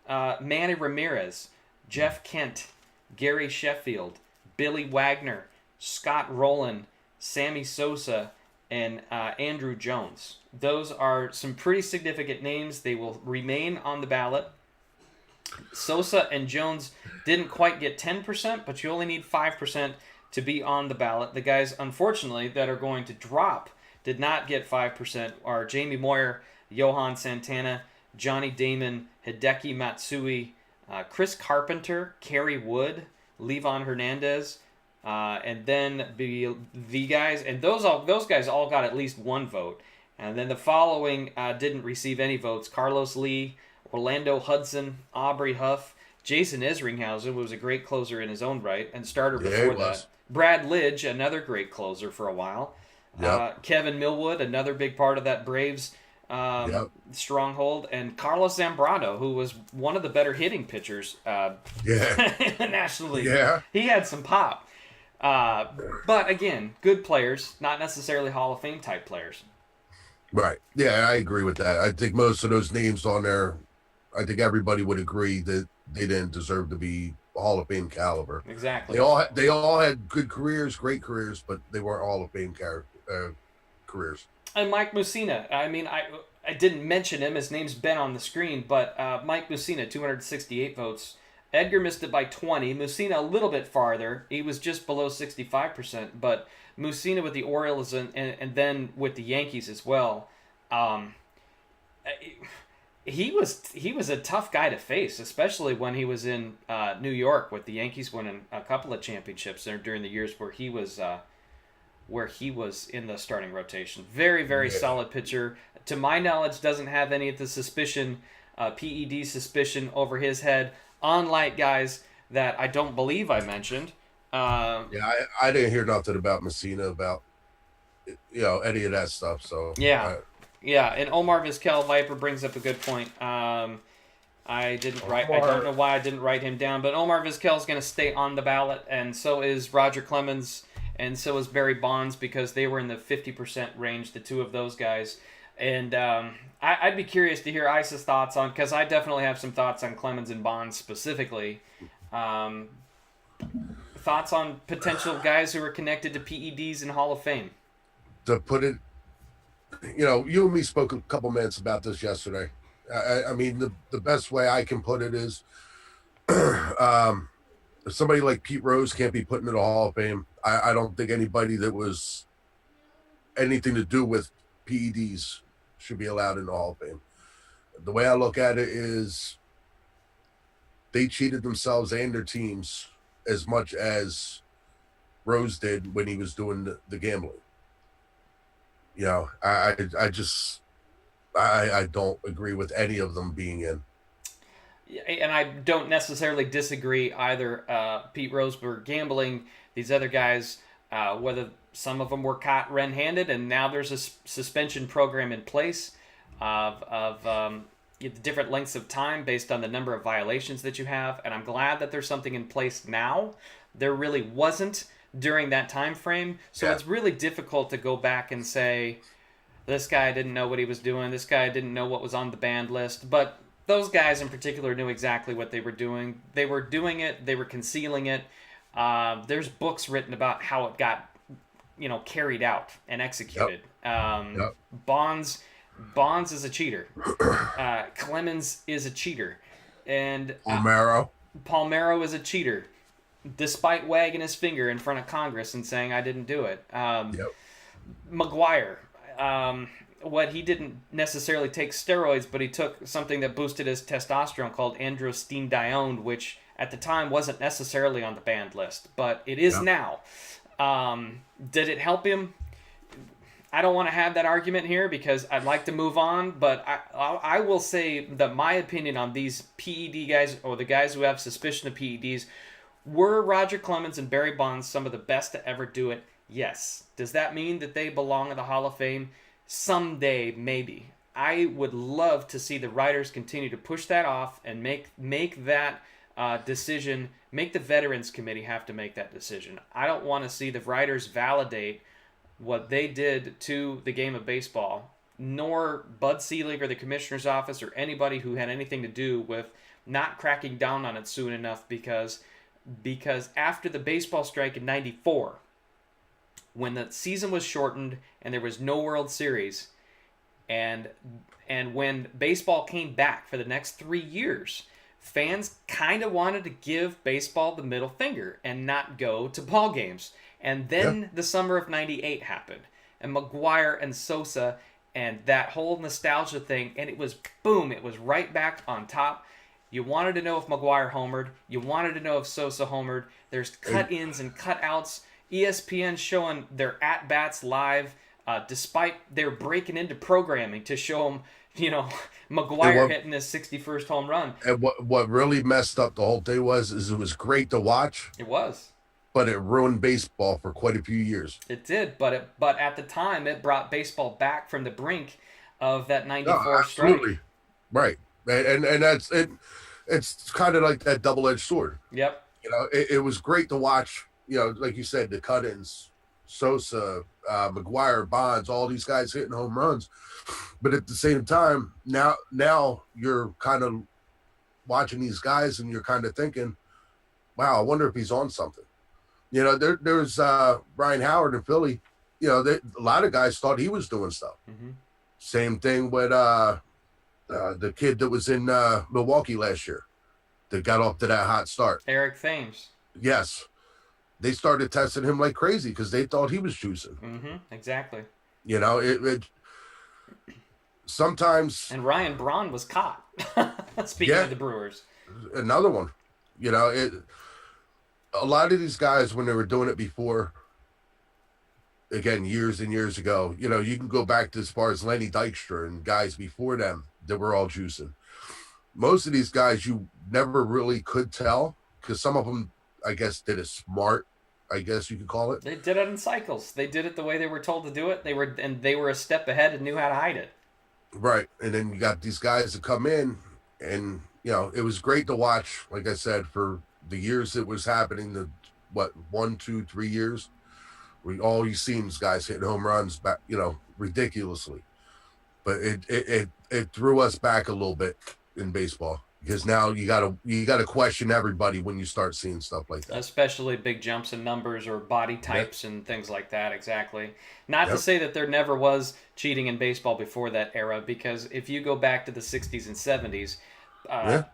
A: Manny Ramirez, Jeff Kent, Gary Sheffield, Billy Wagner, Scott Rowland, Sammy Sosa, and Andrew Jones. Those are some pretty significant names. They will remain on the ballot. Sosa and Jones didn't quite get 10%, but you only need 5% to be on the ballot. The guys, unfortunately, that are going to drop did not get 5% are Jamie Moyer, Johan Santana, Johnny Damon, Hideki Matsui, Chris Carpenter, Kerry Wood, Levon Hernandez, and then the guys, and those guys all got at least 1 vote. And then the following didn't receive any votes: Carlos Lee, Orlando Hudson, Aubrey Huff, Jason Isringhausen was a great closer in his own right and starter before that. Brad Lidge, another great closer for a while. Kevin Millwood, another big part of that Braves stronghold, and Carlos Zambrano, who was one of the better hitting pitchers in the National League. Yeah. He had some pop. But again, good players, not necessarily Hall of Fame type players.
B: Right. Yeah, I agree with that. I think most of those names on there, I think everybody would agree that they didn't deserve to be Hall of Fame caliber.
A: Exactly.
B: They all had good careers, great careers, but they weren't Hall of Fame careers.
A: And Mike Mussina, I mean, I didn't mention him. His name's been on the screen, but Mike Mussina, 268 votes. Edgar missed it by 20. Mussina a little bit farther. He was just below 65%, but Mussina with the Orioles and then with the Yankees as well. He was a tough guy to face, especially when he was in New York with the Yankees winning a couple of championships there during the years where he was where he was in the starting rotation. Very, very
B: Yeah.
A: solid pitcher. To my knowledge, doesn't have any of the PED suspicion over his head, unlike guys that I don't believe I mentioned.
B: Yeah, I didn't hear nothing about Messina, about any of that stuff. So
A: Yeah, yeah, and Omar Vizquel Viper brings up a good point. I didn't write. I don't know why I didn't write him down, but Omar Vizquel is going to stay on the ballot, and so is Roger Clemens, and so is Barry Bonds, because they were in the 50% range, the two of those guys. And I'd be curious to hear Isa's thoughts on, because I definitely have some thoughts on Clemens and Bonds specifically. Thoughts on potential guys who are connected to PEDs and Hall of Fame.
B: to put it, you and me spoke a couple minutes about this yesterday. I mean, the best way I can put it is, if somebody like Pete Rose can't be put into the Hall of Fame, I don't think anybody that was anything to do with PEDs should be allowed in the Hall of Fame. The way I look at it is, they cheated themselves and their teams as much as Rose did when he was doing the gambling. I don't agree with any of them being in.
A: And I don't necessarily disagree either. Pete Rose for gambling, these other guys, whether some of them were caught red-handed, and now there's a suspension program in place of different lengths of time based on the number of violations that you have. And I'm glad that there's something in place now. There really wasn't during that time frame, so It's really difficult to go back and say, this guy didn't know what he was doing, this guy didn't know what was on the banned list. But those guys in particular knew exactly what they were doing. They were doing it, they were concealing it. There's books written about how it got carried out and executed.
B: Yep.
A: Bonds is a cheater. Clemens is a cheater, and Palmeiro is a cheater, despite wagging his finger in front of Congress and saying, I didn't do it. McGuire, what he didn't necessarily take steroids, but he took something that boosted his testosterone called androstenedione, which at the time wasn't necessarily on the banned list, but it is now. Did it help him? I don't want to have that argument here because I'd like to move on, but I will say that my opinion on these PED guys, or the guys who have suspicion of PEDs, were Roger Clemens and Barry Bonds some of the best to ever do it? Yes. Does that mean that they belong in the Hall of Fame? Someday, maybe. I would love to see the writers continue to push that off and make that decision. Make the Veterans Committee have to make that decision. I don't want to see the writers validate what they did to the game of baseball, nor Bud Selig or the commissioner's office or anybody who had anything to do with not cracking down on it soon enough, because after the baseball strike in '94, when the season was shortened and there was no World Series, and when baseball came back for the next 3 years, fans kind of wanted to give baseball the middle finger and not go to ball games. And then the summer of '98 happened, and McGuire and Sosa and that whole nostalgia thing, and it was boom, it was right back on top. You wanted to know if McGuire homered. You wanted to know if Sosa homered. There's cut-ins and cut-outs. ESPN showing their at-bats live, despite they're breaking into programming to show them, McGuire hitting his 61st home run.
B: And what really messed up the whole thing is it was great to watch.
A: It was.
B: But it ruined baseball for quite a few years.
A: It did, but at the time, it brought baseball back from the brink of that '94 strike. Absolutely.
B: Right. And that's it. It's kind of like that double-edged sword.
A: Yep.
B: It was great to watch, like you said, the cut-ins, Sosa, McGuire, Bonds, all these guys hitting home runs. But at the same time, now you're kind of watching these guys and you're kind of thinking, wow, I wonder if he's on something. There's Brian Howard in Philly. A lot of guys thought he was doing stuff.
A: Mm-hmm.
B: Same thing with the kid that was in Milwaukee last year that got off to that hot start.
A: Eric Thames.
B: Yes. They started testing him like crazy because they thought he was juicing.
A: Mm-hmm. Exactly.
B: It sometimes...
A: And Ryan Braun was caught. Speaking of the Brewers.
B: Another one. A lot of these guys, when they were doing it before, again, years and years ago. You know, you can go back to as far as Lenny Dykstra and guys before them that were all juicing. Most of these guys you never really could tell because some of them, I guess, did it smart. I guess you could call it.
A: They did it in cycles. They did it the way they were told to do it. They were a step ahead and knew how to hide it.
B: Right. And then you got these guys that come in and, you know, it was great to watch, like I said, for the years it was happening, the what, 1, 2, 3 years. All you seen is guys hitting home runs back, you know, ridiculously. But it threw us back a little bit in baseball because now you gotta question everybody when you start seeing stuff like that.
A: Especially big jumps in numbers or body types and things like that. Exactly. Not to say that there never was cheating in baseball before that era, because if you go back to the 60s and 70s,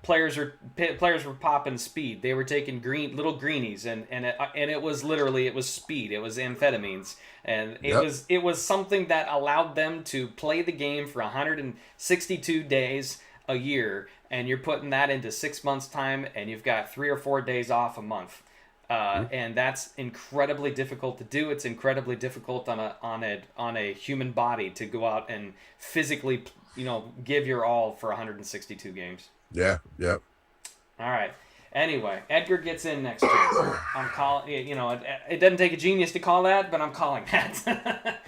A: players were popping speed. They were taking little greenies, and it was literally, it was speed. It was amphetamines, and it was something that allowed them to play the game for 162 days a year, and you're putting that into 6 months time, and you've got 3 or 4 days off a month, and that's incredibly difficult to do. It's incredibly difficult on a human body to go out and physically, you know, give your all for 162 games.
B: Yeah.
A: All right. Anyway, Edgar gets in next year. I'm calling. You know, it doesn't take a genius to call that, but I'm calling that.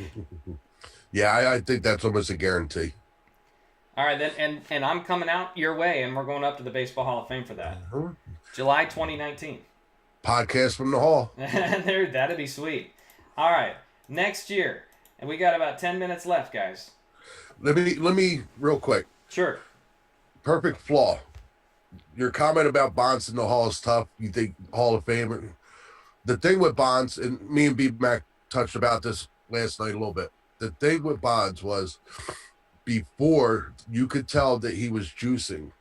B: Yeah, I think that's almost a guarantee.
A: All right, then, and I'm coming out your way, and we're going up to the Baseball Hall of Fame for that. July 2019.
B: Podcast from the hall.
A: That'd be sweet. All right, next year, and we got about 10 minutes left, guys.
B: Let me real quick.
A: Sure.
B: Perfect flaw. Your comment about Bonds in the Hall is tough. You think Hall of Fame. The thing with Bonds, and me and B-Mac touched about this last night a little bit. The thing with Bonds was before you could tell that he was juicing,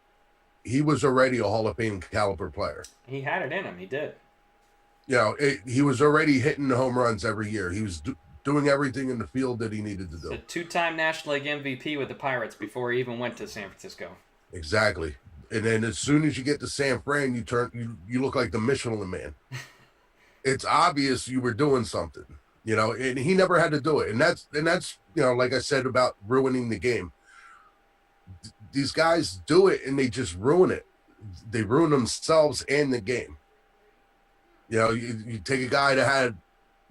B: he was already a Hall of Fame caliber player.
A: He had it in him. He did.
B: You know, he was already hitting the home runs every year. He was doing everything in the field that he needed to do.
A: A 2-time National League MVP with the Pirates before he even went to San Francisco.
B: Exactly. And then as soon as you get to San Fran, you look like the Michelin Man. It's obvious you were doing something, you know, and he never had to do it. And that's, you know, like I said about ruining the game. These guys do it and they just ruin it. They ruin themselves and the game. You know, you take a guy that had,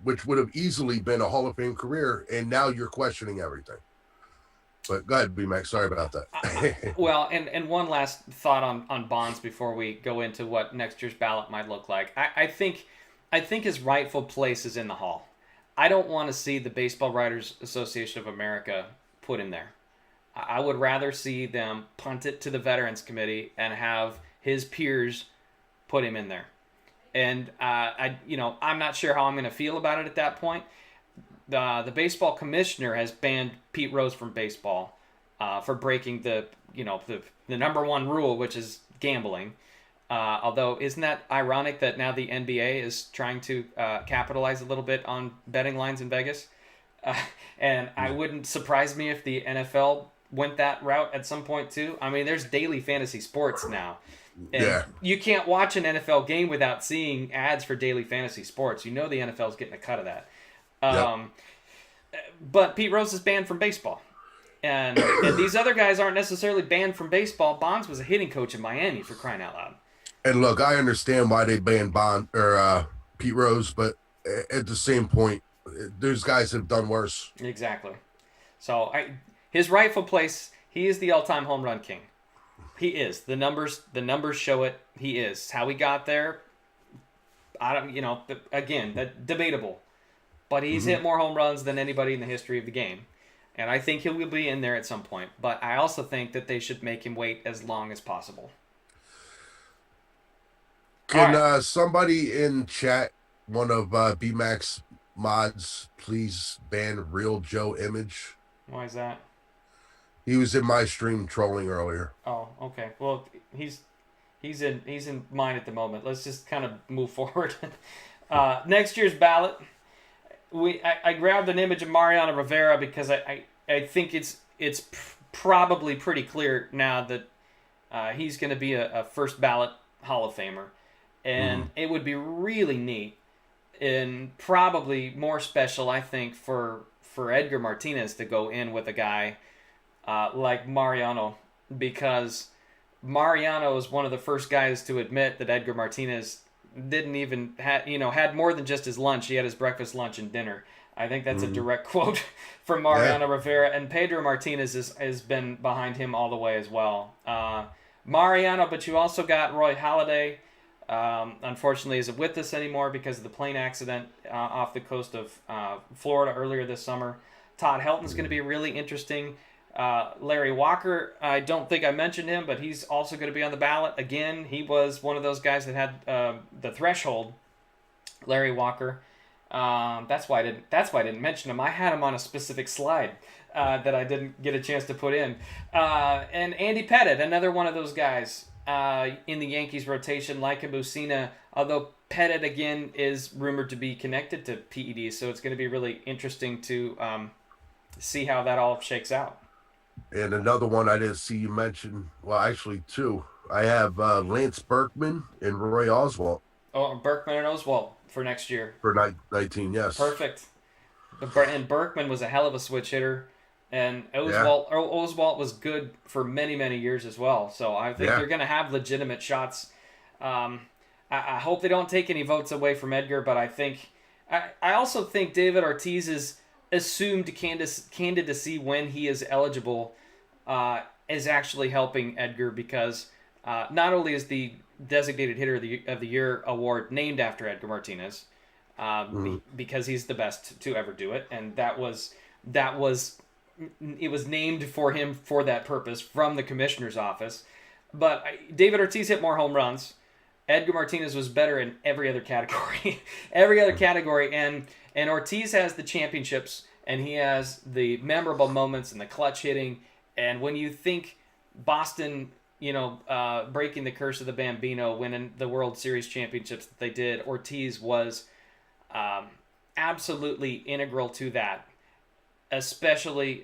B: which would have easily been a Hall of Fame career, and now you're questioning everything. But go ahead, B-Mac. Sorry about that.
A: Well, and one last thought on Bonds before we go into what next year's ballot might look like. I think his rightful place is in the Hall. I don't want to see the Baseball Writers Association of America put him there. I would rather see them punt it to the Veterans Committee and have his peers put him in there. And I'm not sure how I'm going to feel about it at that point. The baseball commissioner has banned Pete Rose from baseball for breaking the number one rule, which is gambling. Although, isn't that ironic that now the NBA is trying to capitalize a little bit on betting lines in Vegas? And I wouldn't surprise me if the NFL went that route at some point too. I mean, there's daily fantasy sports now. And you can't watch an NFL game without seeing ads for daily fantasy sports. You know the NFL is getting a cut of that. But Pete Rose is banned from baseball. And these other guys aren't necessarily banned from baseball. Bonds was a hitting coach in Miami, for crying out loud.
B: And look, I understand why they banned Pete Rose, but at the same point, those guys have done worse.
A: Exactly. So his rightful place, he is the all-time home run king. He is. The numbers show it. He is. How he got there, debatable. But he's hit more home runs than anybody in the history of the game. And I think he will be in there at some point. But I also think that they should make him wait as long as possible.
B: Can somebody in chat, one of B-Mac's mods, please ban Real Joe Image?
A: Why is that?
B: He was in my stream trolling earlier.
A: Oh, okay. Well, he's in mine at the moment. Let's just kind of move forward. Next year's ballot, I grabbed an image of Mariano Rivera because I think it's probably pretty clear now that he's going to be a first ballot Hall of Famer, and it would be really neat and probably more special, I think, for Edgar Martinez to go in with a guy like Mariano, because Mariano is one of the first guys to admit that Edgar Martinez didn't even had more than just his lunch. He had his breakfast, lunch, and dinner. I think that's a direct quote from Mariano Rivera, and Pedro Martinez has been behind him all the way as well. Mariano, but you also got Roy Halladay. Unfortunately, isn't with us anymore because of the plane accident off the coast of Florida earlier this summer. Todd Helton's going to be really interesting. Larry Walker, I don't think I mentioned him, but he's also going to be on the ballot. Again, he was one of those guys that had the threshold, Larry Walker. That's why I didn't mention him. I had him on a specific slide that I didn't get a chance to put in. And Andy Pettitte, another one of those guys in the Yankees rotation, like a Mussina, although Pettitte, again, is rumored to be connected to PEDs, so it's going to be really interesting to see how that all shakes out.
B: And another one I didn't see you mention, well, actually two. I have Lance Berkman and Roy Oswalt.
A: Oh, Berkman and Oswalt for next year.
B: For 19, yes.
A: Perfect. And Berkman was a hell of a switch hitter. And Oswalt was good for many, many years as well. So I think they're going to have legitimate shots. I hope they don't take any votes away from Edgar, but I also think David Ortiz is assumed candidacy when he is eligible is actually helping Edgar, because not only is the designated hitter of the year award named after Edgar Martinez, because he's the best to ever do it, and it was named for him for that purpose from the commissioner's office. But David Ortiz hit more home runs. Edgar Martinez was better in every other category. And Ortiz has the championships, and he has the memorable moments and the clutch hitting. And when you think Boston, breaking the curse of the Bambino, winning the World Series championships that they did, Ortiz was absolutely integral to that, especially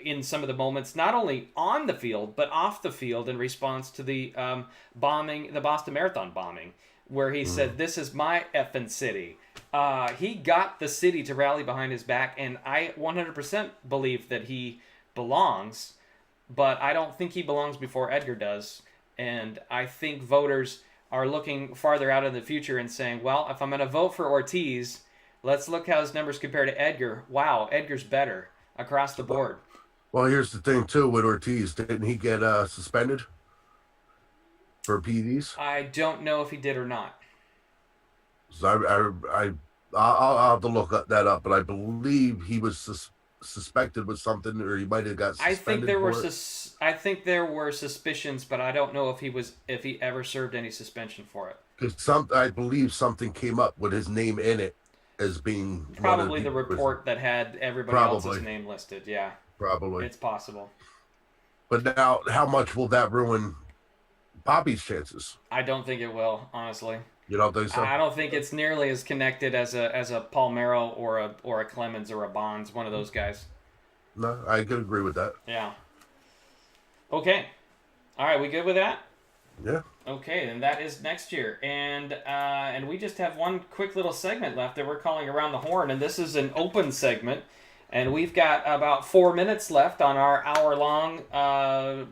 A: in some of the moments, not only on the field, but off the field in response to the the Boston Marathon bombing, where he said, "This is my effing city." He got the city to rally behind his back, and I 100% believe that he belongs, but I don't think he belongs before Edgar does. And I think voters are looking farther out in the future and saying, well, if I'm going to vote for Ortiz, let's look how his numbers compare to Edgar. Wow, Edgar's better across the board.
B: Well, here's the thing, too, with Ortiz. Didn't he get suspended for PEDs?
A: I don't know if he did or not.
B: So I'll have to look that up, but I believe he was suspected with something, or he might have got suspended.
A: I think there were suspicions, but I don't know if he ever served any suspension for it.
B: Because I believe something came up with his name in it as being
A: probably the report that had everybody else's name listed. Yeah,
B: probably
A: it's possible.
B: But now, how much will that ruin Bobby's chances?
A: I don't think it will, honestly.
B: You don't think so?
A: I don't think it's nearly as connected as a Palmeiro or a Clemens or a Bonds, one of those guys.
B: No, I could agree with that.
A: Yeah. Okay. All right, we good with that?
B: Yeah.
A: Okay, then that is next year, and we just have one quick little segment left that we're calling Around the Horn, and this is an open segment, and we've got about 4 minutes left on our hour-long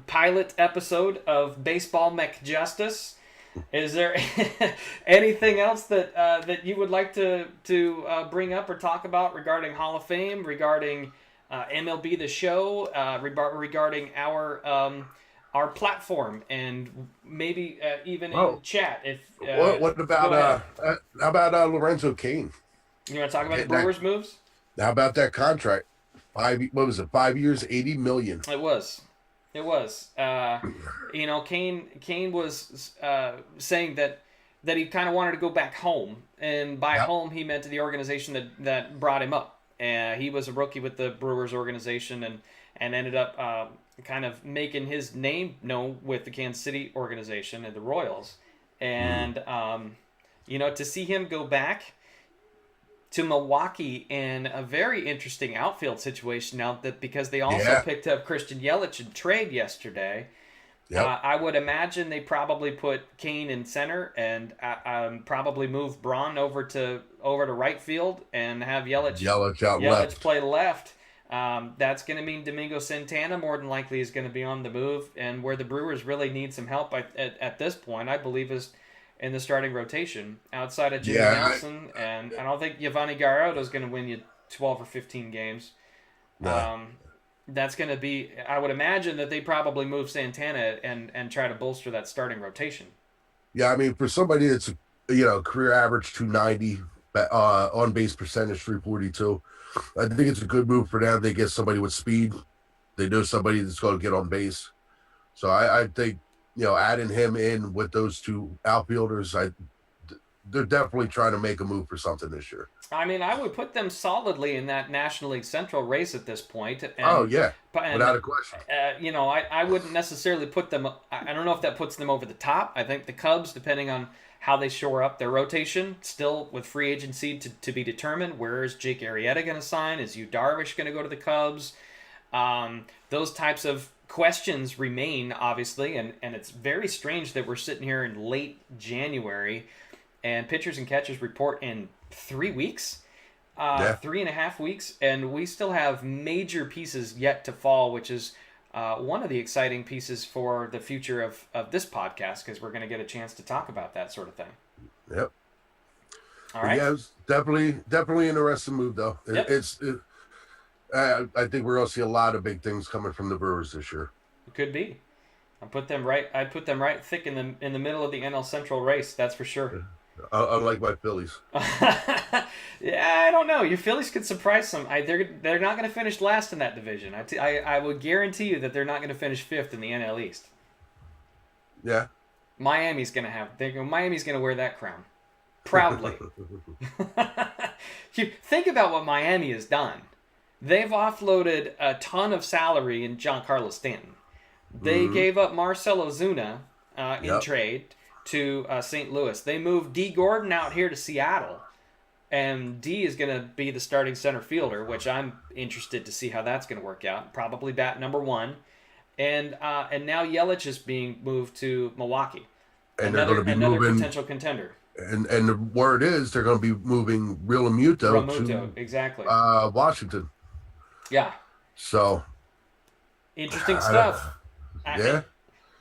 A: pilot episode of Baseball MacJustice. Is there anything else that you would like to bring up or talk about regarding Hall of Fame, regarding MLB The Show, regarding our platform, and maybe even in chat? If
B: what about how about Lorenzo Cain?
A: You want to talk about the Brewers' moves?
B: How about that contract? 5 years, $80 million.
A: It was. Cain was saying that he kind of wanted to go back home, and by home he meant to the organization that brought him up. He was a rookie with the Brewers organization, and ended up kind of making his name known with the Kansas City organization and the Royals. And to see him go back to Milwaukee in a very interesting outfield situation now, that because they also picked up Christian Yelich in trade yesterday.
B: Yep.
A: I would imagine they probably put Kane in center and probably move Braun over to right field and have
B: Yelich out
A: Yelich
B: left.
A: play left. That's going to mean Domingo Santana more than likely is going to be on the move, and where the Brewers really need some help at this point, I believe, is in the starting rotation outside of Jimmy
B: Yeah.
A: Nelson, and I don't think Giovanni Gallardo is going to win you 12 or 15 games.
B: No.
A: That's going to be. I would imagine that they probably move Santana and try to bolster that starting rotation.
B: Yeah, I mean, for somebody that's career average 290, on base percentage 342, I think it's a good move for them. They get somebody with speed. They know somebody that's going to get on base. So I think adding him in with those two outfielders, they're definitely trying to make a move for something this year.
A: I mean, I would put them solidly in that National League Central race at this point,
B: Oh
A: and
B: yeah,
A: and
B: without a question.
A: I wouldn't necessarily put them. I don't know if that puts them over the top. I think the Cubs, depending on how they shore up their rotation, still with free agency to be determined. Where is Jake Arrieta going to sign? Is Yu Darvish going to go to the Cubs? Those types of questions remain, obviously, and it's very strange that we're sitting here in late January, and pitchers and catchers report in 3 weeks.
B: Yeah.
A: 3.5 weeks, and we still have major pieces yet to fall, which is one of the exciting pieces for the future of this podcast, because we're going to get a chance to talk about that sort of thing.
B: Yep.
A: All right.
B: Yeah, it was definitely an interesting move, though.
A: Yep.
B: I think we're going to see a lot of big things coming from the Brewers this year.
A: It could be. I'd put them right thick in the middle of the NL Central race. That's for sure.
B: Unlike my Phillies.
A: Yeah, I don't know. Your Phillies could surprise some. They're not going to finish last in that division. I would guarantee you that they're not going to finish fifth in the NL East.
B: Yeah.
A: Miami's going to wear that crown proudly. Think about what Miami has done. They've offloaded a ton of salary in Giancarlo Stanton. They gave up Marcell Ozuna in trade to St. Louis. They moved D. Gordon out here to Seattle, and D is going to be the starting center fielder, which I'm interested to see how that's going to work out. Probably bat number one, and now Yelich is being moved to Milwaukee,
B: and
A: another
B: moving,
A: potential contender.
B: And the word is they're going to be moving Realmuto to
A: exactly
B: Washington.
A: Yeah.
B: So
A: interesting stuff.
B: Yeah.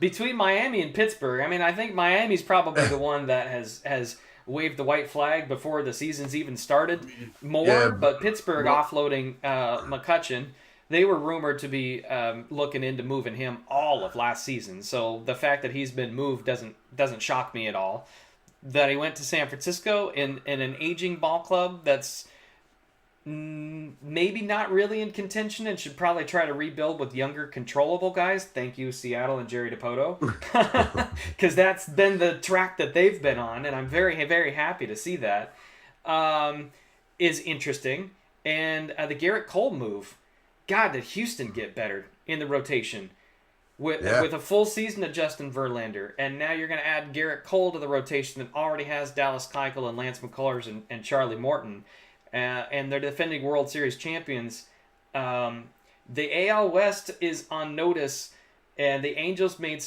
A: Between Miami and Pittsburgh, I mean, I think Miami's probably the one that has waved the white flag before the season's even started more. But Pittsburgh offloading McCutchen, they were rumored to be looking into moving him all of last season. So the fact that he's been moved doesn't shock me at all. That he went to San Francisco in an aging ball club that's maybe not really in contention and should probably try to rebuild with younger, controllable guys. Thank you, Seattle and Jerry DiPoto. Because that's been the track that they've been on, and I'm very, very happy to see that. Is interesting. And the Garrett Cole move. God, did Houston get better in the rotation with a full season of Justin Verlander. And now you're going to add Garrett Cole to the rotation that already has Dallas Keuchel and Lance McCullers and Charlie Morton. And they're defending World Series champions. The AL West is on notice, and the Angels made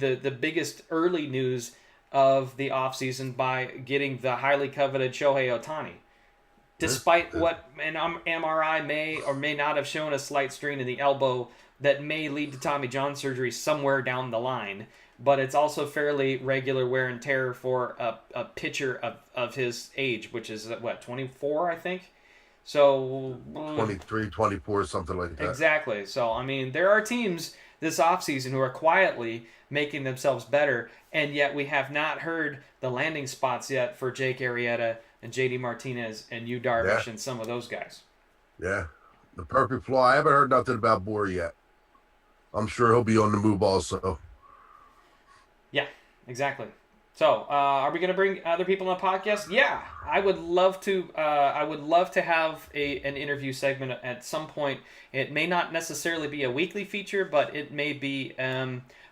A: the biggest early news of the offseason by getting the highly coveted Shohei Ohtani. Despite what an MRI may or may not have shown a slight strain in the elbow that may lead to Tommy John surgery somewhere down the line. But it's also fairly regular wear and tear for a pitcher of his age, which is, 24, I think? So
B: 23, 24, something like that.
A: Exactly. So, I mean, there are teams this offseason who are quietly making themselves better, and yet we have not heard the landing spots yet for Jake Arrieta and JD Martinez and Yu Darvish and some of those guys. Yeah.
B: The perfect flaw. I haven't heard nothing about Bohr yet. I'm sure he'll be on the move also.
A: Yeah, exactly. So, are we going to bring other people on the podcast? Yeah, I would love to. I would love to have an interview segment at some point. It may not necessarily be a weekly feature, but it may be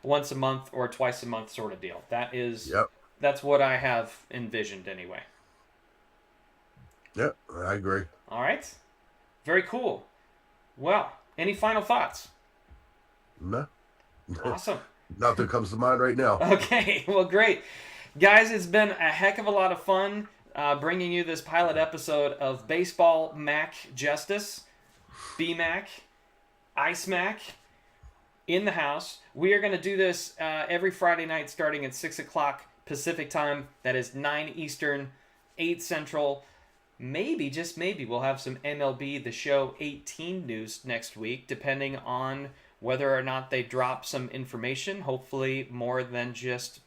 A: once a month or twice a month sort of deal. That's what I have envisioned anyway.
B: Yep, I agree.
A: All right, very cool. Well, any final thoughts?
B: No.
A: Awesome.
B: Nothing comes to mind right now.
A: Okay, well, great. Guys, it's been a heck of a lot of fun bringing you this pilot episode of Baseball Mac Justice, BMac, Ice Mac, in the house. We are going to do this every Friday night starting at 6 o'clock Pacific time. That is 9 Eastern, 8 Central. Maybe, just maybe, we'll have some MLB The Show 18 news next week, depending on whether or not they drop some information. Hopefully more than just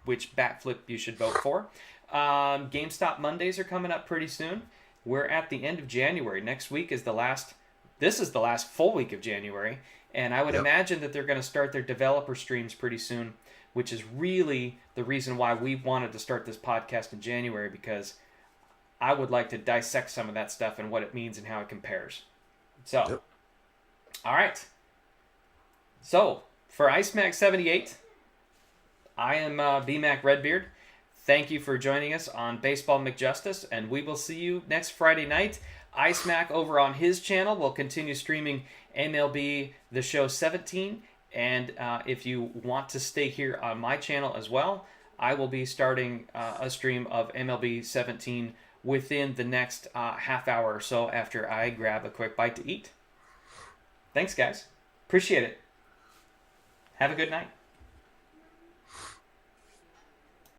A: which bat flip you should vote for. GameStop Mondays are coming up pretty soon. We're at the end of January. Next week is the last. This is the last full week of January. And I would imagine that they're going to start their developer streams pretty soon, which is really the reason why we wanted to start this podcast in January, because I would like to dissect some of that stuff and what it means and how it compares. So, all right. So, for IceMac78, I am BMac Redbeard. Thank you for joining us on Baseball McJustice, and we will see you next Friday night. IceMac over on his channel will continue streaming MLB The Show 17, and if you want to stay here on my channel as well, I will be starting a stream of MLB 17 within the next half hour or so after I grab a quick bite to eat. Thanks, guys. Appreciate it. Have a good night.